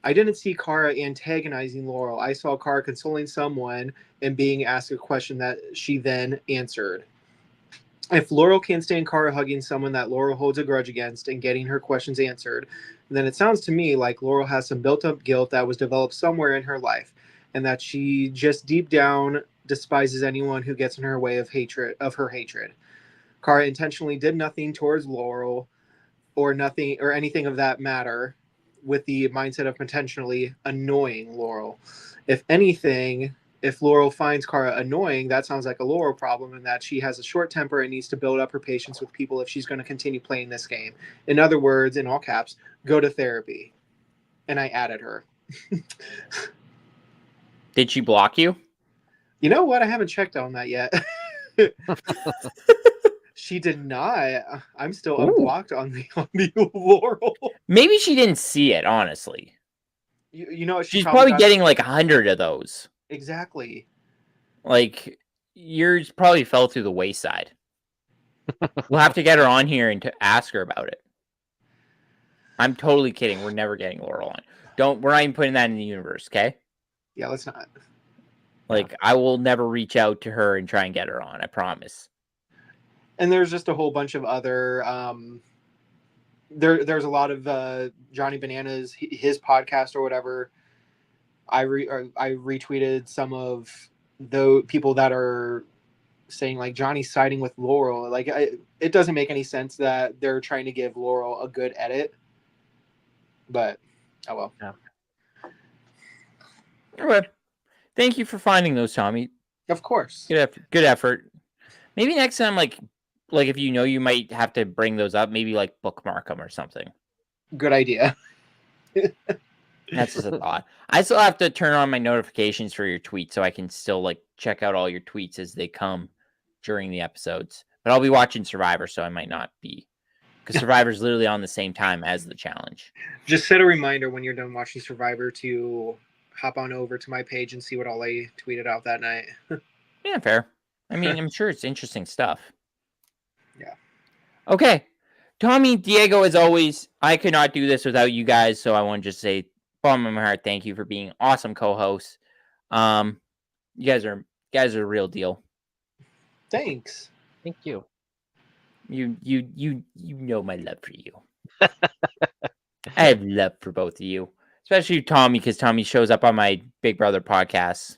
I didn't see Cara antagonizing Laurel. I saw Cara consoling someone and being asked a question that she then answered. If Laurel can't stand Cara hugging someone that Laurel holds a grudge against and getting her questions answered, then it sounds to me like Laurel has some built-up guilt that was developed somewhere in her life, and that she just deep down despises anyone who gets in her way of her hatred. Cara intentionally did nothing towards Laurel or anything of that matter with the mindset of potentially annoying Laurel. If anything, if Laurel finds Cara annoying, that sounds like a Laurel problem, and that she has a short temper and needs to build up her patience with people if she's going to continue playing this game. In other words, in all caps, go to therapy. And I added her. Did she block you? You know what? I haven't checked on that yet. She did not. I'm still unblocked on the Laurel. Maybe she didn't see it, honestly. You know, she's probably getting like 100 of those. Exactly. Like, yours probably fell through the wayside. We'll have to get her on here and to ask her about it. I'm totally kidding. We're never getting Laurel on. We're not even putting that in the universe, okay? Yeah, let's not. Like, I will never reach out to her and try and get her on. I promise. And there's just a whole bunch of other. There's a lot of Johnny Bananas, his podcast or whatever. I retweeted some of the people that are saying like Johnny's siding with Laurel. Like, it doesn't make any sense that they're trying to give Laurel a good edit. But oh well. Yeah. Okay. Thank you for finding those, Tommy. Of course. Good effort. Maybe next time, like if you know you might have to bring those up, maybe like bookmark them or something. Good idea. That's just a thought. I still have to turn on my notifications for your tweets so I can still like check out all your tweets as they come during the episodes. But I'll be watching Survivor, so I might not be, because Survivor's literally on the same time as the challenge. Just set a reminder when you're done watching Survivor to hop on over to my page and see what all I tweeted out that night. Yeah, fair. I mean, I'm sure it's interesting stuff. Yeah. Okay. Tommy, Diego, as always, I could not do this without you guys, so I want to just say, bottom of my heart, thank you for being awesome co-hosts. You guys are a real deal. Thanks. Thank you. You know my love for you. I have love for both of you, especially Tommy, because Tommy shows up on my Big Brother podcast.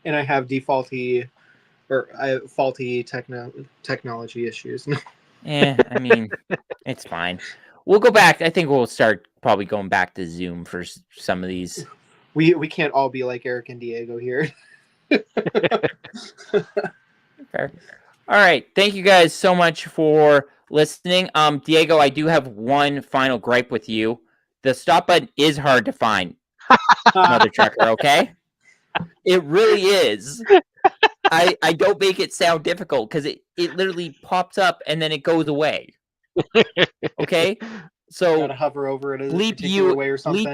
and I have faulty technology issues. I mean, it's fine. We'll go back. I think we'll start probably going back to Zoom for some of these. We can't all be like Eric and Diego here. Fair. All right. Thank you guys so much for listening. Diego, I do have one final gripe with you. The stop button is hard to find, Mother Trucker, okay? It really is. I don't make it sound difficult because it literally pops up and then it goes away. Okay? So Gotta hover over it a bleep particular you, way or something.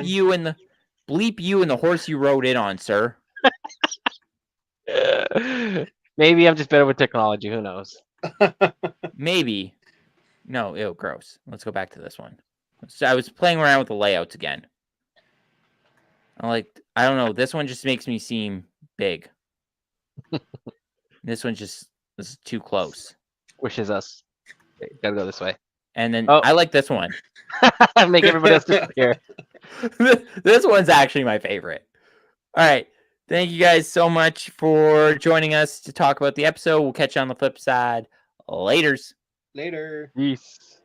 bleep you and the horse you rode in on, sir. Maybe I'm just better with technology. Who knows? Maybe. No, ew, gross. Let's go back to this one. So I was playing around with the layouts again. I don't know. This one just makes me seem big. This is too close. Wishes us. Okay, gotta go this way. And then Oh. I like this one. Make everybody else disappear. This one's actually my favorite. All right. Thank you guys so much for joining us to talk about the episode. We'll catch you on the flip side. Laters. Later. Peace.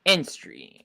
End stream.